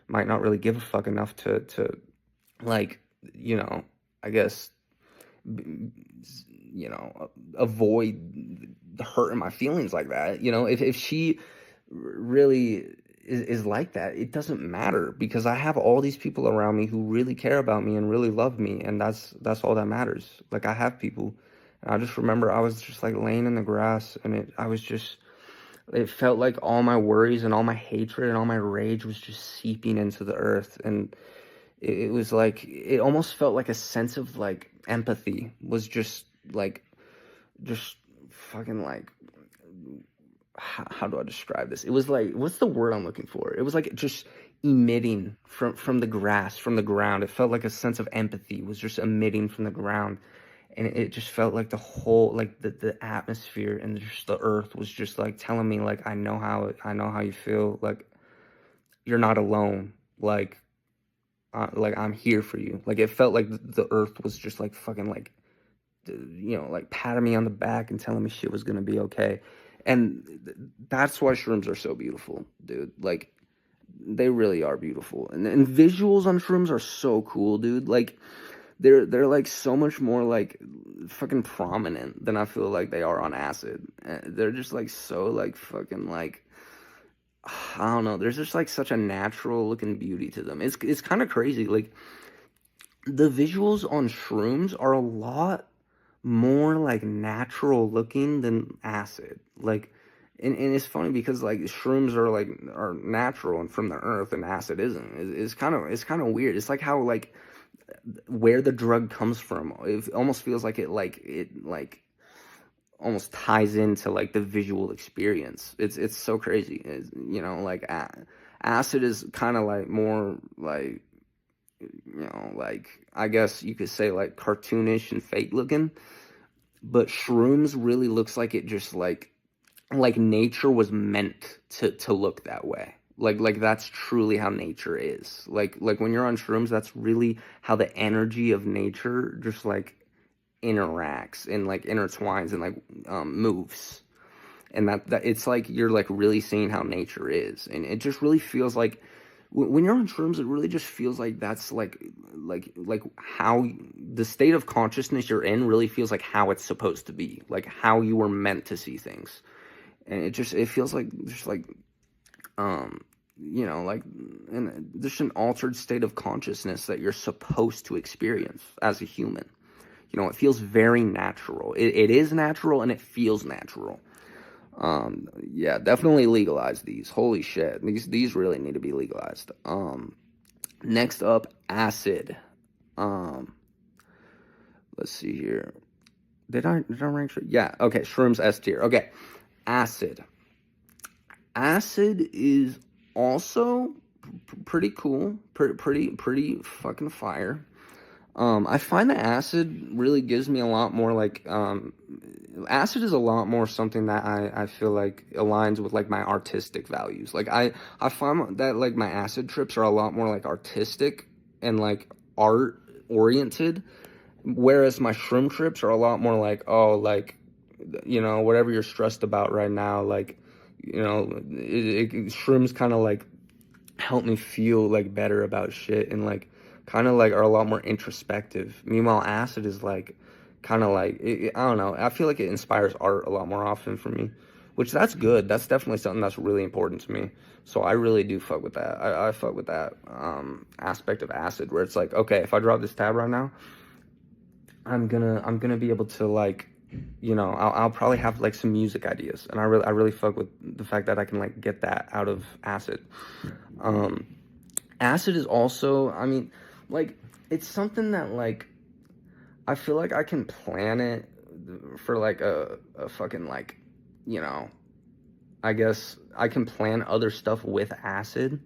might not really give a fuck enough to like, I guess, avoid hurting my feelings like that. If she really is like that, it doesn't matter, because I have all these people around me who really care about me and really love me, and that's all that matters. Like, I have people. And I just remember I was just like laying in the grass, and I was just It felt like all my worries and all my hatred and all my rage was just seeping into the earth, and it was like it almost felt like a sense of like empathy was just like just fucking like how do I describe this? It was like, what's the word I'm looking for? It was like just emitting from the grass, from the ground. It felt like a sense of empathy was just emitting from the ground, and it just felt like the whole like the atmosphere and just the earth was just like telling me like I know how you feel, like you're not alone, like I'm here for you. Like it felt like the earth was just like fucking like like patting me on the back and telling me shit was gonna be okay. And that's why shrooms are so beautiful, dude. Like they really are beautiful. And visuals on shrooms are so cool, dude. Like they're like so much more like fucking prominent than I feel like they are on acid. They're just like so like fucking like I don't know. There's just like such a natural looking beauty to them. It's kind of crazy. Like the visuals on shrooms are a lot more like natural looking than acid. Like, and it's funny because like shrooms are natural and from the earth, and acid isn't. It's kind of weird. It's like how like where the drug comes from. It almost feels like it almost ties into like the visual experience. It's so crazy. Like acid is kind of like more like like I guess you could say like cartoonish and fake looking, but shrooms really looks like it just like nature was meant to look that way. Like that's truly how nature is. Like when you're on shrooms, that's really how the energy of nature just like interacts and like intertwines and like moves. And that it's like you're like really seeing how nature is, and it just really feels like when you're on shrooms, it really just feels like that's like how the state of consciousness you're in really feels like how it's supposed to be, like how you were meant to see things. And it feels like just like like and there's an altered state of consciousness that you're supposed to experience as a human. It feels very natural. It is natural and it feels natural. Yeah, definitely legalize these. Holy shit. These really need to be legalized. Next up, acid. Um, let's see here. Did I rank? Yeah, okay, shrooms S tier. Okay, acid. Acid is also pretty cool. Pretty fucking fire. I find that acid really gives me a lot more like acid is a lot more something that I feel like aligns with like my artistic values. Like I find that like my acid trips are a lot more like artistic and like art oriented, whereas my shroom trips are a lot more like, oh, like whatever you're stressed about right now, like shrooms kind of like help me feel like better about shit, and like kind of like are a lot more introspective. Meanwhile, acid is like kind of like I don't know. I feel like it inspires art a lot more often for me, which that's good. That's definitely something that's really important to me. So I really do fuck with that. I fuck with that aspect of acid where it's like, okay, if I drop this tab right now, I'm gonna be able to like I'll probably have like some music ideas, and I really fuck with the fact that I can like get that out of acid. um Acid is also, I mean, like it's something that like I feel like I can plan it for like a fucking like you know I guess I can plan other stuff with acid,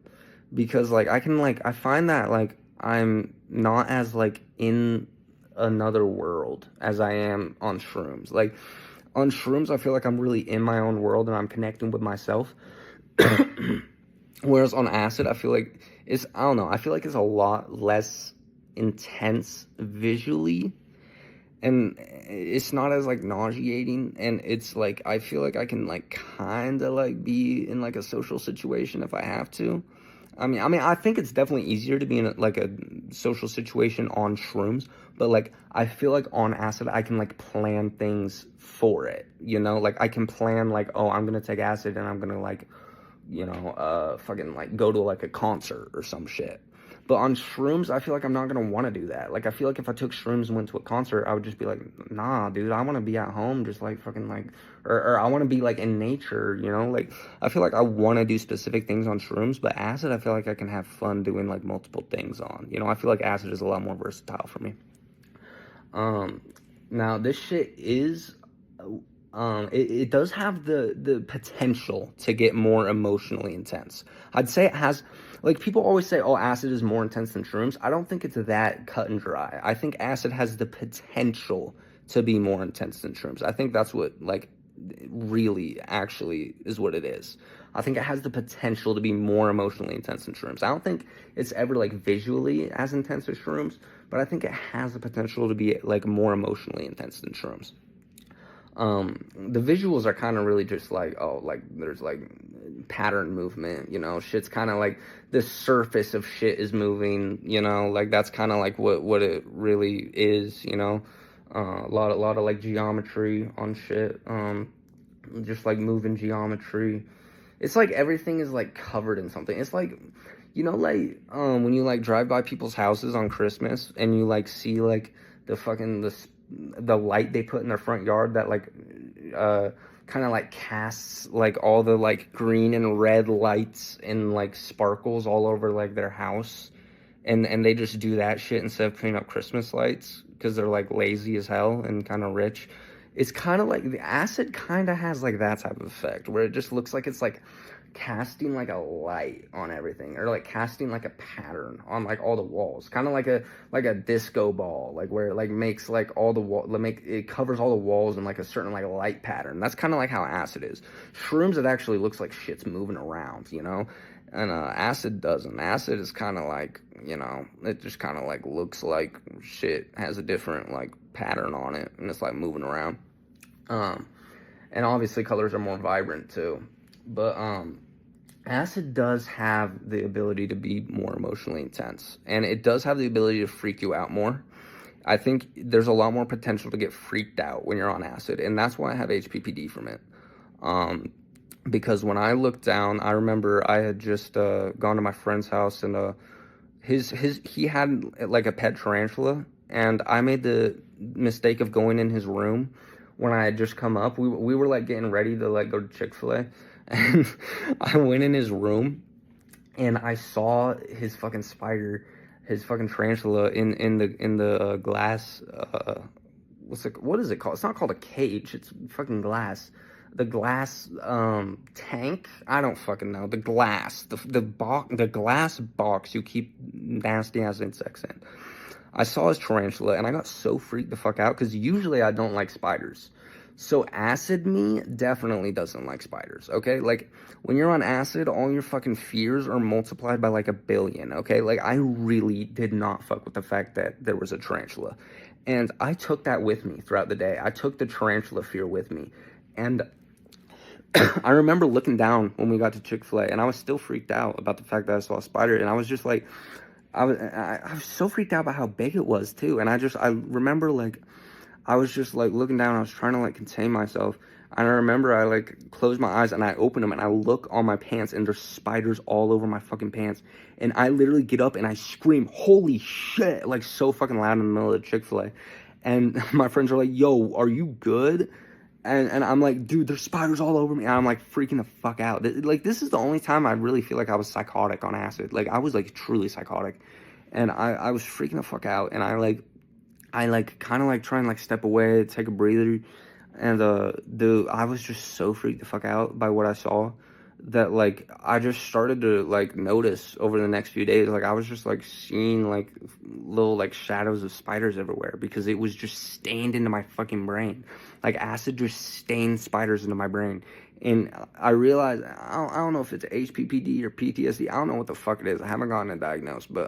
because like I find that like I'm not as like in another world as I am on shrooms. Like on shrooms I feel like I'm really in my own world and I'm connecting with myself. Whereas on acid I feel like I don't know, I feel like it's a lot less intense visually, and it's not as like nauseating, and it's like I feel like I can like kind of like be in like a social situation if I have to. I mean, I think it's definitely easier to be in like a social situation on shrooms, but like I feel like on acid I can like plan things for it. Like I can plan like, oh, I'm gonna take acid and I'm gonna like fucking like go to like a concert or some shit. But on shrooms, I feel like I'm not gonna want to do that. Like, I feel like if I took shrooms and went to a concert, I would just be like, nah, dude, I want to be at home, just like fucking like, or I want to be like in nature, you know? Like, I feel like I want to do specific things on shrooms, but acid, I feel like I can have fun doing like multiple things on. You know, I feel like acid is a lot more versatile for me. Um, Now this shit is, it does have the potential to get more emotionally intense. I'd say it has, like, people always say, oh, acid is more intense than shrooms. I don't think it's that cut and dry. I think acid has the potential to be more intense than shrooms. I think that's what, like, really actually is what it is. I think it has the potential to be more emotionally intense than shrooms. I don't think it's ever like visually as intense as shrooms, but I think it has the potential to be like more emotionally intense than shrooms. The visuals are kind of really just like, oh, like there's like pattern movement, you know, shit's kind of like the surface of shit is moving, you know, like that's kind of like what it really is, you know. A lot of like geometry on shit, just like moving geometry. It's like everything is like covered in something. It's like, you know, like when you like drive by people's houses on Christmas and you like see like the fucking the light they put in their front yard that like kind of like casts like all the like green and red lights and like sparkles all over like their house, and they just do that shit instead of putting up Christmas lights because they're like lazy as hell and kind of rich. It's kind of like the acid kind of has like that type of effect where it just looks like it's like casting like a light on everything, or like casting like a pattern on like all the walls, kind of like a disco ball, like where it like makes like all the wall, make it covers all the walls in like a certain like light pattern. That's kind of like how acid is. Shrooms, it actually looks like shit's moving around, you know. And acid doesn't. Acid is kind of like, you know, it just kind of like looks like shit has a different like pattern on it, and it's like moving around. Um, and obviously colors are more vibrant too. But acid does have the ability to be more emotionally intense, and it does have the ability to freak you out more. I think there's a lot more potential to get freaked out when you're on acid, and that's why I have HPPD from it. Um, because when I looked down, I remember I had just gone to my friend's house, and he had like a pet tarantula, and I made the mistake of going in his room when I had just come up. We were like getting ready to like go to Chick-fil-A, and I went in his room and I saw his fucking spider, his fucking tarantula in the glass. What is it called? It's not called a cage. It's fucking glass. The glass tank. I don't fucking know. The glass, the glass box you keep nasty ass insects in. I saw his tarantula and I got so freaked the fuck out because usually I don't like spiders. So acid me definitely doesn't like spiders, okay? Like, when you're on acid, all your fucking fears are multiplied by like 1,000,000,000, okay? Like, I really did not fuck with the fact that there was a tarantula. And I took that with me throughout the day. I took the tarantula fear with me. And I remember looking down when we got to Chick-fil-A, and I was still freaked out about the fact that I saw a spider, and I was just like, I was so freaked out about how big it was, too. And I remember, like, I was just like looking down. I was trying to like contain myself. And I remember I like closed my eyes and I opened them and I look on my pants and there's spiders all over my fucking pants. And I literally get up and I scream, holy shit, like so fucking loud in the middle of Chick-fil-A. And my friends are like, yo, are you good? And I'm like, dude, there's spiders all over me. And I'm like freaking the fuck out. Like, this is the only time I really feel like I was psychotic on acid. Like, I was like truly psychotic. And I was freaking the fuck out. And I kind of like try and like step away, take a breather, and I was just so freaked the fuck out by what I saw that like I just started to like notice over the next few days, like I was just like seeing like little like shadows of spiders everywhere because it was just stained into my fucking brain. Like acid just stained spiders into my brain. And I realized, I don't know if it's HPPD or PTSD. I don't know what the fuck it is. I haven't gotten it diagnosed, but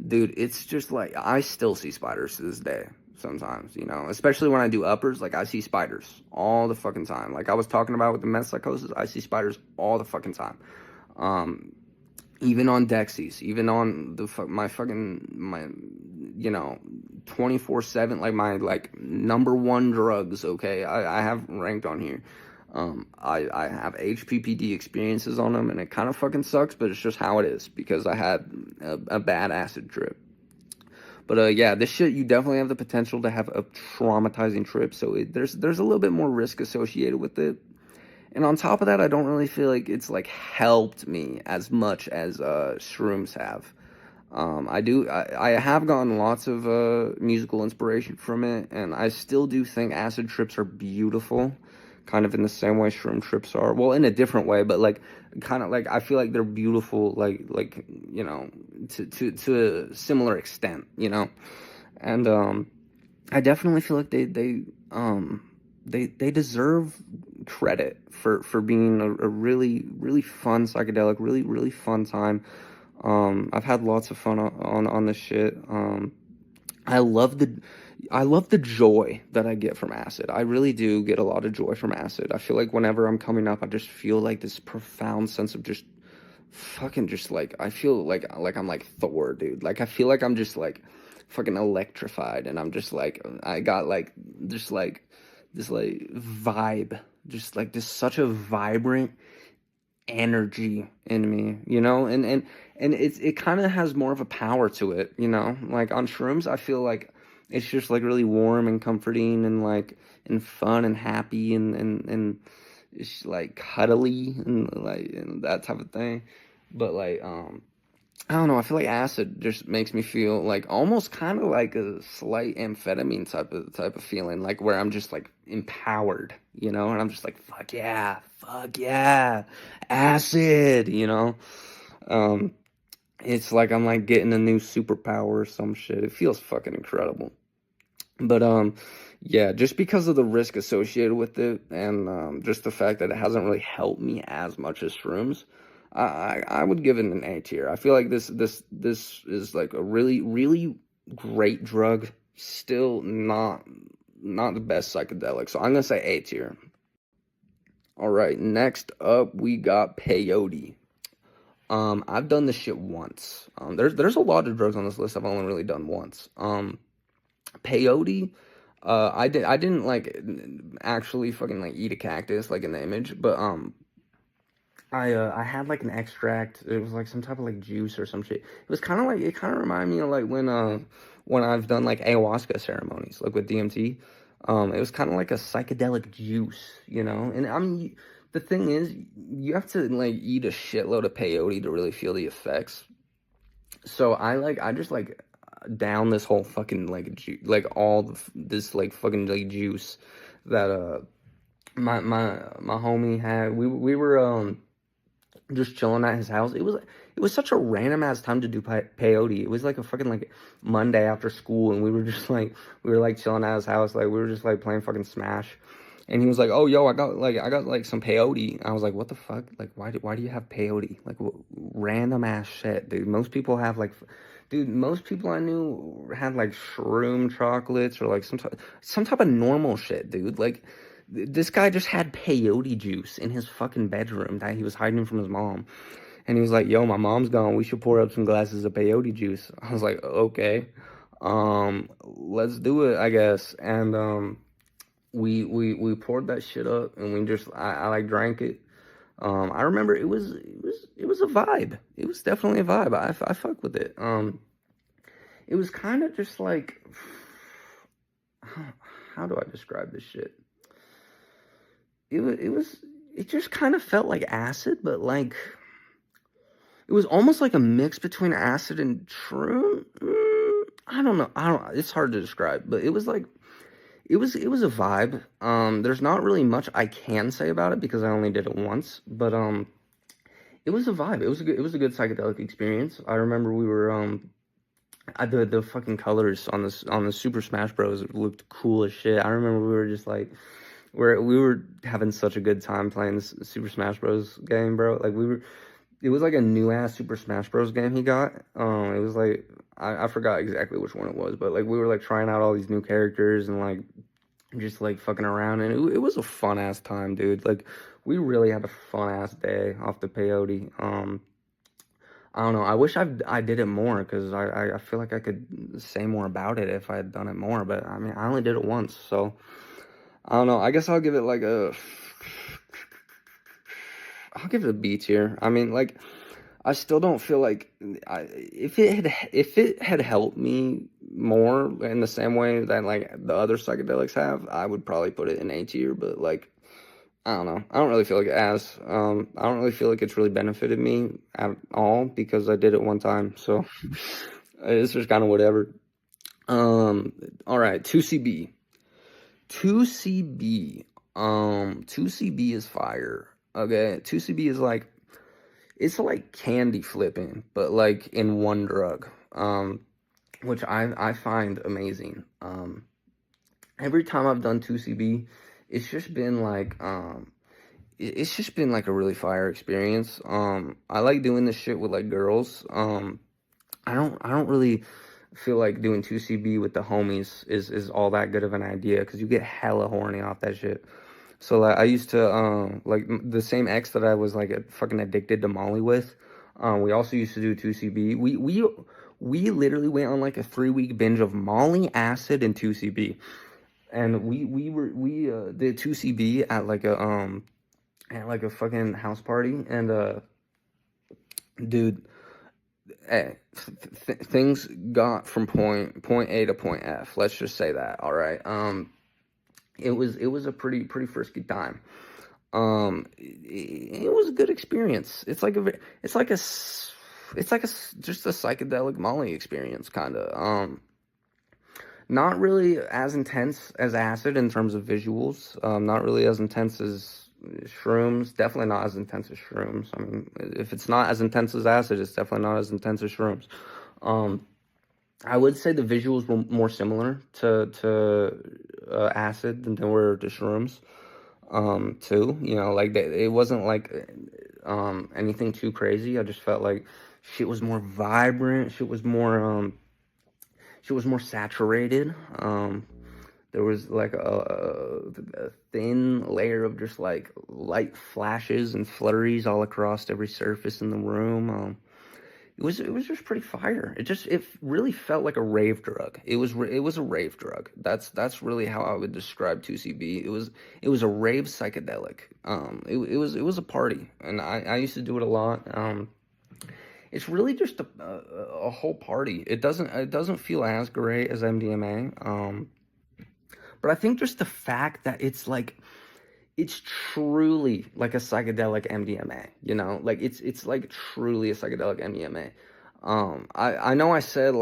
dude, it's just like, I still see spiders to this day sometimes, you know, especially when I do uppers. Like, I see spiders all the fucking time. Like I was talking about with the meth psychosis, I see spiders all the fucking time. Even on Dexies, even on my you know, 24/7, like my like number one drugs, okay, I have ranked on here. I have HPPD experiences on them, and it kind of fucking sucks, but it's just how it is because I had a bad acid trip. But yeah, this shit you definitely have the potential to have a traumatizing trip. So there's a little bit more risk associated with it. And on top of that, I don't really feel like it's like helped me as much as shrooms have. I have gotten lots of musical inspiration from it, and I still do think acid trips are beautiful, kind of in the same way shroom trips are. Well, in a different way, but like kind of like I feel like they're beautiful, like you know, to a similar extent, you know. And I definitely feel like they deserve credit for being a really fun psychedelic, really fun time. I've had lots of fun on this shit. I love the I love the joy that I get from acid. I really do get a lot of joy from acid. I feel like whenever I'm coming up, I just feel like this profound sense of just fucking just like I feel like I'm like Thor, dude. Like I feel like I'm just like fucking electrified, and I'm just like I got like just like this like vibe, just like this such a vibrant energy in me, you know, and it kind of has more of a power to it, you know. Like on shrooms, I feel like it's just like really warm and comforting and like and fun and happy and it's like cuddly and that type of thing. But like I don't know. I feel like acid just makes me feel like almost kind of like a slight amphetamine type of feeling, like where I'm just like empowered, you know, and I'm just like fuck yeah, acid, you know. Um, it's like I'm like getting a new superpower or some shit. It feels fucking incredible. But yeah, just because of the risk associated with it, and just the fact that it hasn't really helped me as much as shrooms, I would give it an A tier. I feel like this is like a really great drug. Still not the best psychedelic, so I'm gonna say A tier. All right, next up we got peyote. I've done this shit once. There's a lot of drugs on this list I've only really done once. Peyote, I didn't like actually fucking like eat a cactus like in the image, but I had like an extract. It was like some type of like juice or some shit. It was kind of like it kind of reminded me of like when I've done like ayahuasca ceremonies like with DMT. It was kind of like a psychedelic juice, you know. And I mean, the thing is, you have to like eat a shitload of peyote to really feel the effects. So I just like down this whole fucking like like all this like fucking like juice that my homie had. We were just chilling at his house. It was such a random ass time to do peyote. It was like a fucking like Monday after school, and we were just like we were like chilling at his house, like we were just like playing fucking Smash. And he was like, "Oh, yo, I got like some peyote." I was like, "What the fuck? Like, why do you have peyote? Like, random ass shit, dude. Most people have like, dude. Most people I knew had like shroom chocolates or like some type of normal shit, dude. Like, this guy just had peyote juice in his fucking bedroom that he was hiding from his mom. And he was like, "Yo, my mom's gone. We should pour up some glasses of peyote juice." I was like, "Okay, let's do it, I guess." And we poured that shit up, and we just I like drank it. I remember it was a vibe. It was definitely a vibe. I fuck with it. It was kind of just like how do I describe this shit? It just kind of felt like acid, but like it was almost like a mix between acid and shroom. I don't know. I don't. It's hard to describe, but it was like it was a vibe. There's not really much I can say about it because I only did it once, but it was a vibe. It was a good psychedelic experience. I remember we were the fucking colors on the Super Smash Bros looked cool as shit. I remember we were just like we were having such a good time playing this Super Smash Bros game, bro. Like it was like a new ass Super Smash Bros game he got. It was like I forgot exactly which one it was, but like we were like trying out all these new characters and like just like fucking around, and it was a fun ass time, dude. Like we really had a fun ass day off the peyote. I don't know. I wish I did it more because I feel like I could say more about it if I had done it more. But I mean, I only did it once, so I don't know. I guess I'll give it like a I'll give it a B tier. I mean, like, I still don't feel like if it had helped me more in the same way that like the other psychedelics have, I would probably put it in A tier. But like, I don't know. I don't really feel like it has. I don't really feel like it's really benefited me at all because I did it one time. So it's just kind of whatever. All right, 2CB. 2CB. 2CB is fire. Okay, 2CB is like it's like candy flipping, but like in one drug. Which I find amazing. Every time I've done 2CB, it's just been like it's just been like a really fire experience. I like doing this shit with like girls. I don't really feel like doing 2CB with the homies is all that good of an idea because you get hella horny off that shit. So like I used to like the same ex that I was like fucking addicted to Molly with. We also used to do 2CB. We literally went on like a 3 week binge of Molly, acid, and 2CB. And we did 2CB at like a fucking house party. And dude, things got from point A to point F. Let's just say that. All right. It was a pretty frisky time. It was a good experience. Just a psychedelic Molly experience, kind of. Not really as intense as acid in terms of visuals. Not really as intense as shrooms. Definitely not as intense as shrooms. I mean, if it's not as intense as acid, it's definitely not as intense as shrooms. Um, I would say the visuals were more similar to acid than they were to shrooms. Too. You know, like it wasn't like anything too crazy. I just felt like shit was more vibrant. Shit was more saturated. There was like a thin layer of just like light flashes and flurries all across every surface in the room. It was just pretty fire. It really felt like a rave drug. It was a rave drug. That's really how I would describe 2CB. It was a rave psychedelic. It was a party, and I used to do it a lot. It's really just a whole party. It doesn't feel as great as MDMA. But I think just the fact that it's truly like a psychedelic MDMA, you know, like it's like truly a psychedelic MDMA. I know I said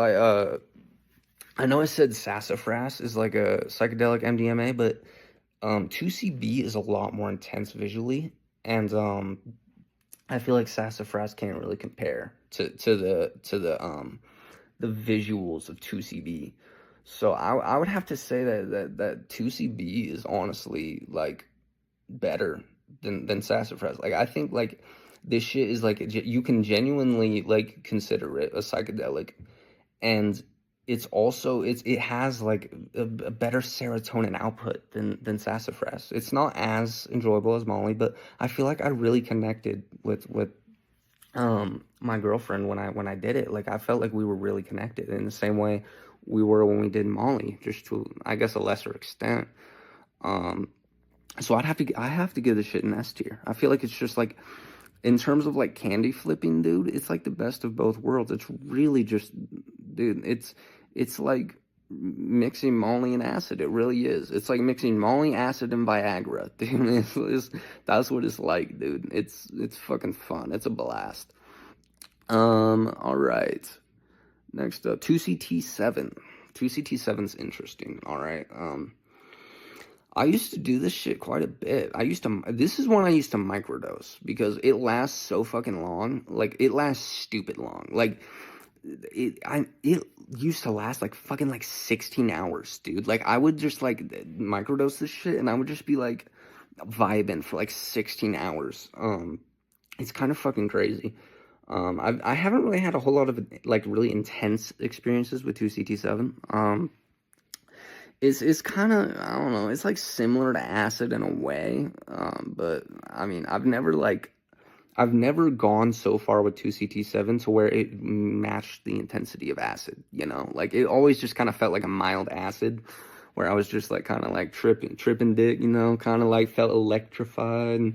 sassafras is like a psychedelic MDMA, but 2CB is a lot more intense visually, and I feel like sassafras can't really compare to the visuals of 2CB. So I would have to say that 2CB is honestly like better than sassafras. Like I think like this shit is like you can genuinely like consider it a psychedelic, and it has like a better serotonin output than sassafras. It's not as enjoyable as Molly, but I feel like I really connected with my girlfriend when I did it. Like I felt like we were really connected in the same way we were when we did Molly, just to I guess a lesser extent. Um, so I have to give this shit an S tier. I feel like it's just like in terms of like candy flipping, dude, it's like the best of both worlds. It's really just, dude, it's like mixing Molly and acid. It really is. It's like mixing Molly, acid, and Viagra. Dude, that's what it's like, dude. It's fucking fun. It's a blast. All right. Next up, 2CT7. 2CT7's interesting. All right. I used to do this shit quite a bit. This is when I used to microdose because it lasts so fucking long. Like, it lasts stupid long. Like, it used to last like fucking like 16 hours, dude. Like, I would just like microdose this shit and I would just be like vibing for like 16 hours. It's kind of fucking crazy. I haven't really had a whole lot of like really intense experiences with 2CT7. It's kind of, I don't know, it's like similar to acid in a way, but I mean I've never gone so far with 2CT7 to where it matched the intensity of acid, you know, like it always just kind of felt like a mild acid where I was just like kind of like tripping dick, you know, kind of like felt electrified.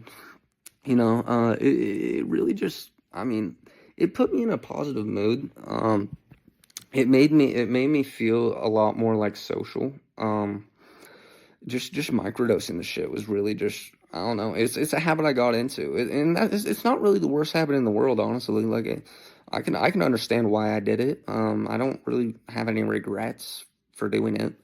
It really just, I mean, it put me in a positive mood. It made me feel a lot more like social. Just microdosing the shit was really just, I don't know. It's a habit I got into, and it's not really the worst habit in the world, honestly. Like I can understand why I did it. I don't really have any regrets for doing it.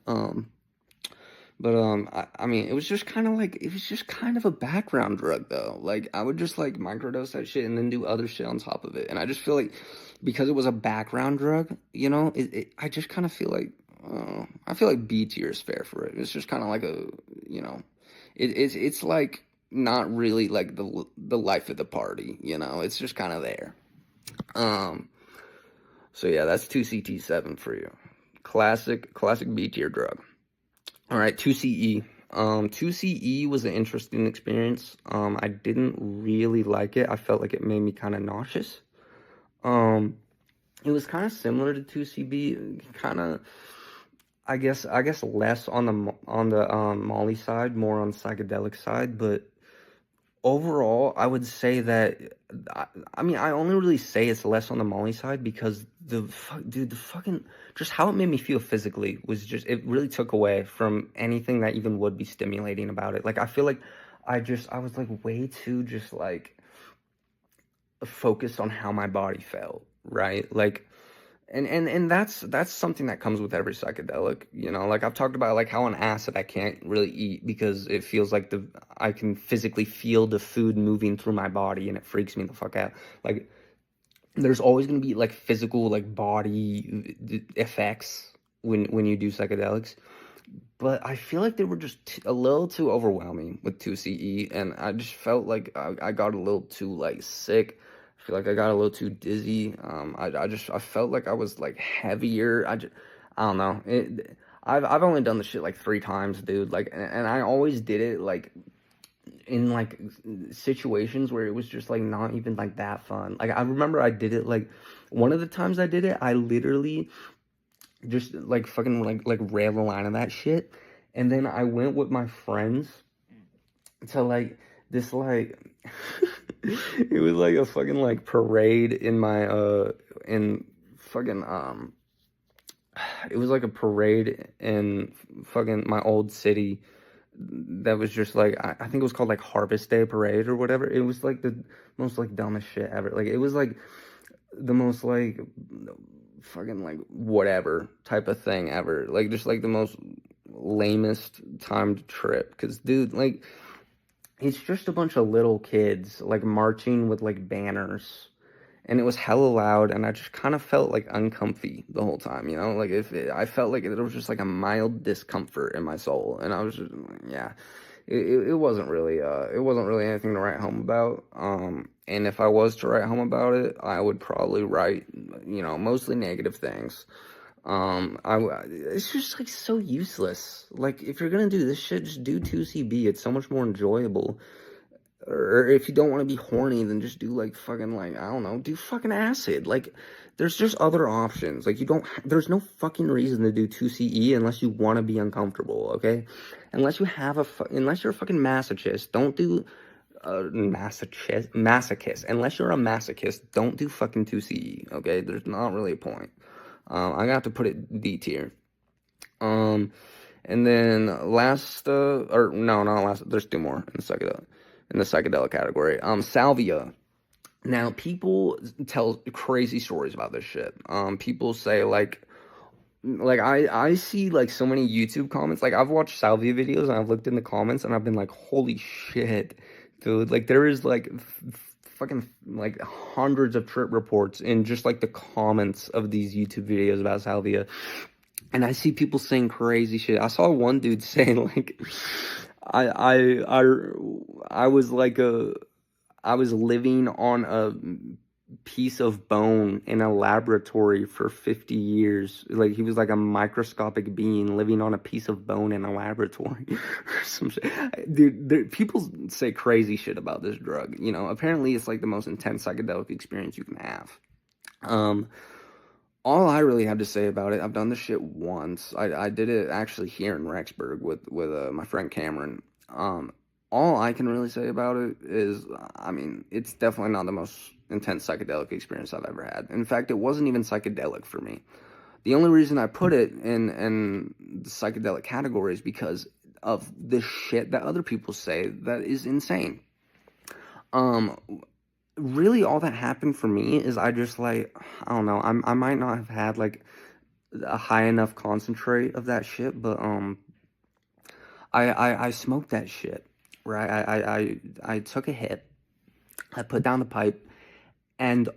I mean, it was just kind of a background drug though. Like I would just like microdose that shit and then do other shit on top of it. And I just feel like because it was a background drug, I just kind of feel like I feel like B tier is fair for it. It's just kind of like you know, it's like not really like the life of the party. It's just kind of there. Um, so yeah, that's 2CT7 for you. Classic B tier drug. All right, 2CE. 2CE was an interesting experience. I didn't really like it. I felt like it made me kind of nauseous. Um, it was kind of similar to 2CB, kind of, I guess less on the Molly side, more on the psychedelic side, but overall, I would say that I mean, I only really say it's less on the Molly side because dude, the fucking just how it made me feel physically was just it really took away from anything that even would be stimulating about it. Like I feel like I was like way too just like focused on how my body felt, right? Like and that's something that comes with every psychedelic, like I've talked about like how on acid I can't really eat because it feels like I can physically feel the food moving through my body and it freaks me the fuck out. Like there's always going to be like physical like body effects when you do psychedelics, but I feel like they were just a little too overwhelming with 2CE, and I just felt like I got a little too like sick. I feel like I got a little too dizzy. I felt like I was like heavier. I don't know. I've only done the shit like 3 times, dude. Like, and I always did it like in like situations where it was just like not even like that fun. Like I remember I did it like one of the times I did it, I literally just like fucking like ran the line of that shit, and then I went with my friends to like this like it was like a fucking like parade in my in fucking it was like a parade in fucking my old city that was just like I think it was called like Harvest Day Parade or whatever. It was like the most like dumbest shit ever. Like it was like the most like fucking like whatever type of thing ever. Like just like the most lamest timed trip. Cause dude, like it's just a bunch of little kids like marching with like banners. And it was hella loud, and I just kind of felt like uncomfy the whole time, Like I felt like there was just like a mild discomfort in my soul, and I was just, yeah, it wasn't really anything to write home about. And if I was to write home about it, I would probably write, mostly negative things. It's just like so useless. Like if you're gonna do this shit, just do 2CB. It's so much more enjoyable. Or if you don't want to be horny, then just do like fucking like I don't know, do fucking acid. Like there's just other options. Like there's no fucking reason to do 2CE unless you want to be uncomfortable, okay? Unless you're a fucking masochist, don't do masochist. Unless you're a masochist, don't do fucking 2CE, okay? There's not really a point. I'm gonna have to put it D tier. And then last, or no, not last. There's 2 more in the psychedelic category. Salvia. Now, people tell crazy stories about this shit. People say like I see like so many YouTube comments. Like I've watched salvia videos and I've looked in the comments and I've been like, holy shit, dude! Like there is like fucking like hundreds of trip reports in just like the comments of these YouTube videos about salvia. And I see people saying crazy shit. I saw one dude saying like, I I I I was like I was living on a piece of bone in a laboratory for 50 years. Like he was like a microscopic being living on a piece of bone in a laboratory or some shit. Dude, people say crazy shit about this drug. Apparently it's like the most intense psychedelic experience you can have. All I really have to say about it, I've done this shit once. I did it actually here in Rexburg with my friend Cameron. all I can really say about it is, I mean, it's definitely not the most intense psychedelic experience I've ever had. In fact, it wasn't even psychedelic for me. The only reason I put it in the psychedelic category is because of the shit that other people say that is insane. Um, Really, all that happened for me is I just like, I don't know, I might not have had like a high enough concentrate of that shit, but I smoked that shit, right? I took a hit, I put down the pipe, and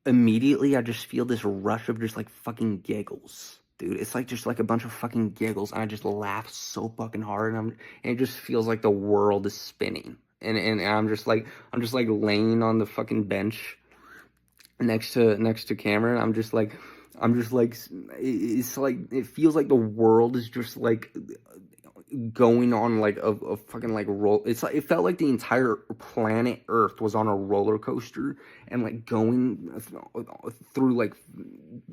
immediately I just feel this rush of just like fucking giggles. Dude, it's like just like a bunch of fucking giggles, and I just laugh so fucking hard, and it just feels like the world is spinning. And I'm just like laying on the fucking bench next to Cameron. I'm just like it's like it feels like the world is just like going on like a fucking like roll. It's like it felt like the entire planet Earth was on a roller coaster and like going through like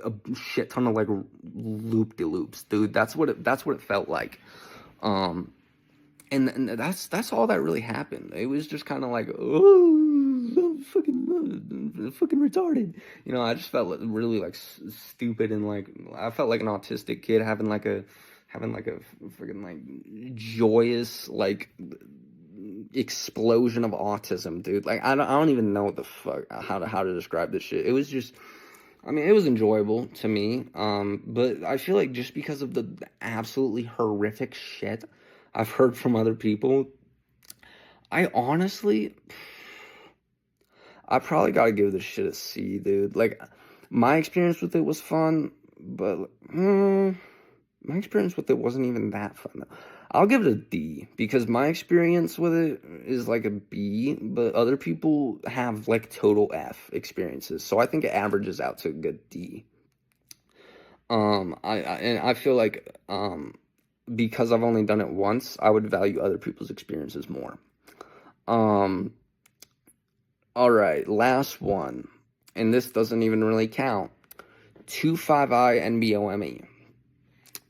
a shit ton of like loop de loops, dude. That's what it felt like. Um, and that's all that really happened. It was just kind of like, oh, I'm fucking retarded. I just felt really like stupid, and like I felt like an autistic kid having like a freaking like joyous like explosion of autism, dude. Like I don't even know what the fuck how to describe this shit. It was just, I mean, it was enjoyable to me, but I feel like just because of the absolutely horrific shit I've heard from other people, I honestly, I probably gotta give this shit a C, dude. Like, my experience with it was fun, but my experience with it wasn't even that fun, though. I'll give it a D because my experience with it is like a B, but other people have like total F experiences, so I think it averages out to a good D. And I feel like because I've only done it once, I would value other people's experiences more. Um, all right, last one, and this doesn't even really count. 2,5-I NBOME.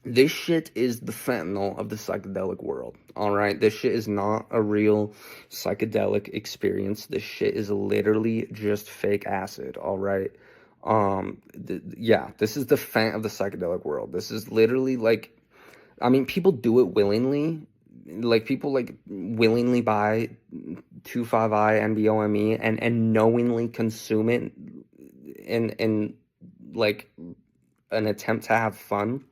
This shit is the fentanyl of the psychedelic world. All right, this shit is not a real psychedelic experience. This shit is literally just fake acid. All right. Yeah, this is the fent of the psychedelic world. This is literally like, I mean, people do it willingly. Like people like willingly buy 2,5-I NBOME and knowingly consume it in like an attempt to have fun.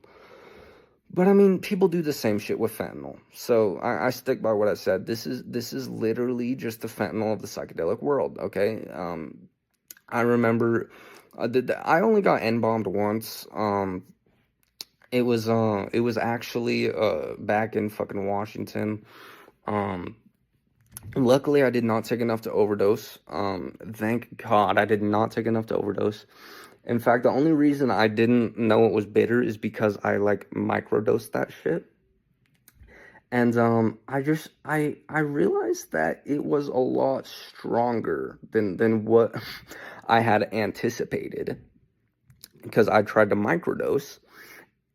But I mean, people do the same shit with fentanyl. So I stick by what I said. This is literally just the fentanyl of the psychedelic world. Okay. I remember I only got N bombed once. It was actually back in fucking Washington. Um, Luckily I did not take enough to overdose. Thank God I did not take enough to overdose. In fact, the only reason I didn't know it was bitter is because I like microdosed that shit. And I realized that it was a lot stronger than what I had anticipated because I tried to microdose,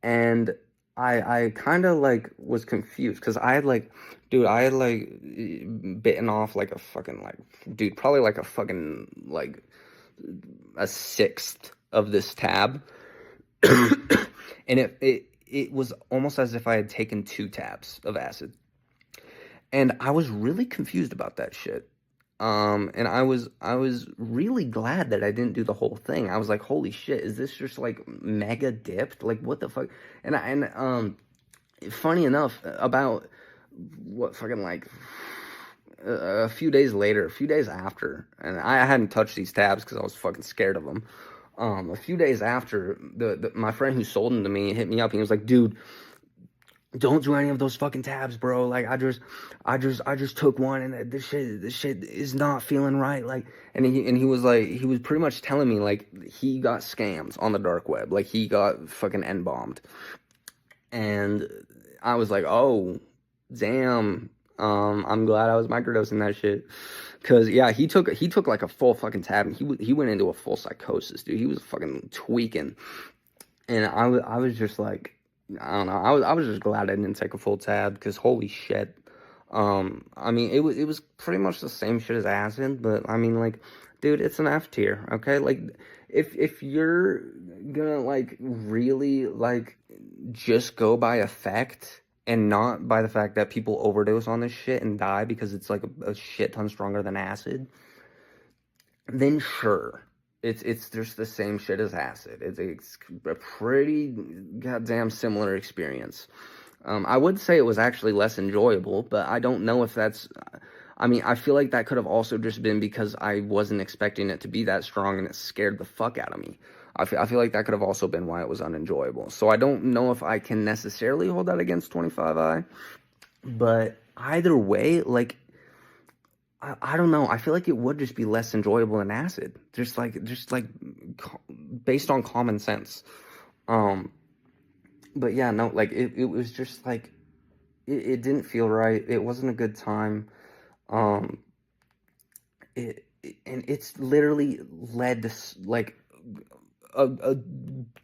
and I kind of like was confused because I had like bitten off like a fucking like dude, probably like a fucking like a sixth of this tab, and it was almost as if I had taken 2 tabs of acid, and I was really confused about that shit. And I was really glad that I didn't do the whole thing. I was like, holy shit, is this just like mega dipped? Like what the fuck? And funny enough, about what fucking like a few days later, a few days after, and I hadn't touched these tabs because I was fucking scared of them. A few days after, my friend who sold them to me hit me up and he was like, dude, don't do any of those fucking tabs, bro. Like I just took one and this shit is not feeling right. Like, and he was like, he was pretty much telling me like he got scammed on the dark web. Like he got fucking N bombed. And I was like, oh, damn. I'm glad I was microdosing that shit. Cause yeah, he took like a full fucking tab and he went into a full psychosis, dude. He was fucking tweaking. And I was just like, I don't know. I was just glad I didn't take a full tab because holy shit. I mean, it was pretty much the same shit as acid, but I mean, like, dude, it's an F tier, okay? Like, if you're gonna like really like just go by effect and not by the fact that people overdose on this shit and die because it's like a shit ton stronger than acid, then sure. It's just the same shit as acid. It's a pretty goddamn similar experience. I would say it was actually less enjoyable, but I don't know if that's. I mean, I feel like that could have also just been because I wasn't expecting it to be that strong and it scared the fuck out of me. I feel like that could have also been why it was unenjoyable. So I don't know if I can necessarily hold that against 25i, but either way, like, I don't know. I feel like it would just be less enjoyable than acid, just like based on common sense. Um, but yeah, no, like it was just like it didn't feel right. It wasn't a good time. Um, and it's literally led to like a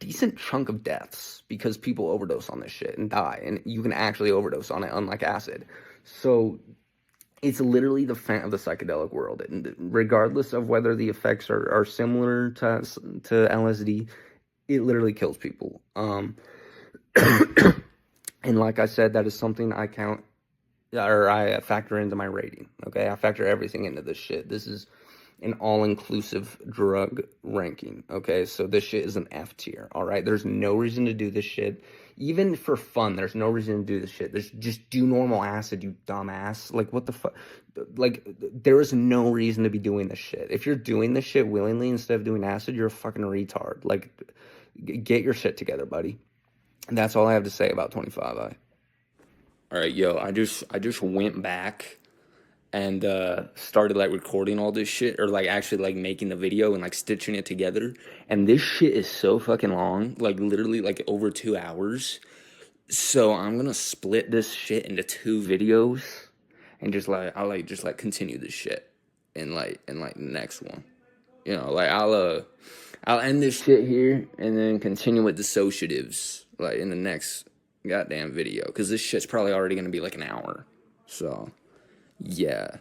decent chunk of deaths because people overdose on this shit and die, and you can actually overdose on it, unlike acid. So it's literally the fate of the psychedelic world, and regardless of whether the effects are similar to LSD, it literally kills people. And like I said, that is something I count or I factor into my rating. Okay, I factor everything into this shit. This is an all-inclusive drug ranking. Okay, so this shit is an F tier. All right, there's no reason to do this shit, even for fun. There's no reason to do this shit. There's just do normal acid, you dumbass. Like what the fuck? Like there is no reason to be doing this shit. If you're doing this shit willingly instead of doing acid, you're a fucking retard. Like get your shit together, buddy. And that's all I have to say about 25i. All right, yo, I just went back and started like recording all this shit, or like actually like making the video and like stitching it together. And this shit is so fucking long, like literally like over 2 hours. So I'm gonna split this shit into two videos and just like I'll like just like continue this shit in like the next one. You know, like I'll end this shit here and then continue with dissociatives like in the next goddamn video because this shit's probably already gonna be like an hour. So yeah.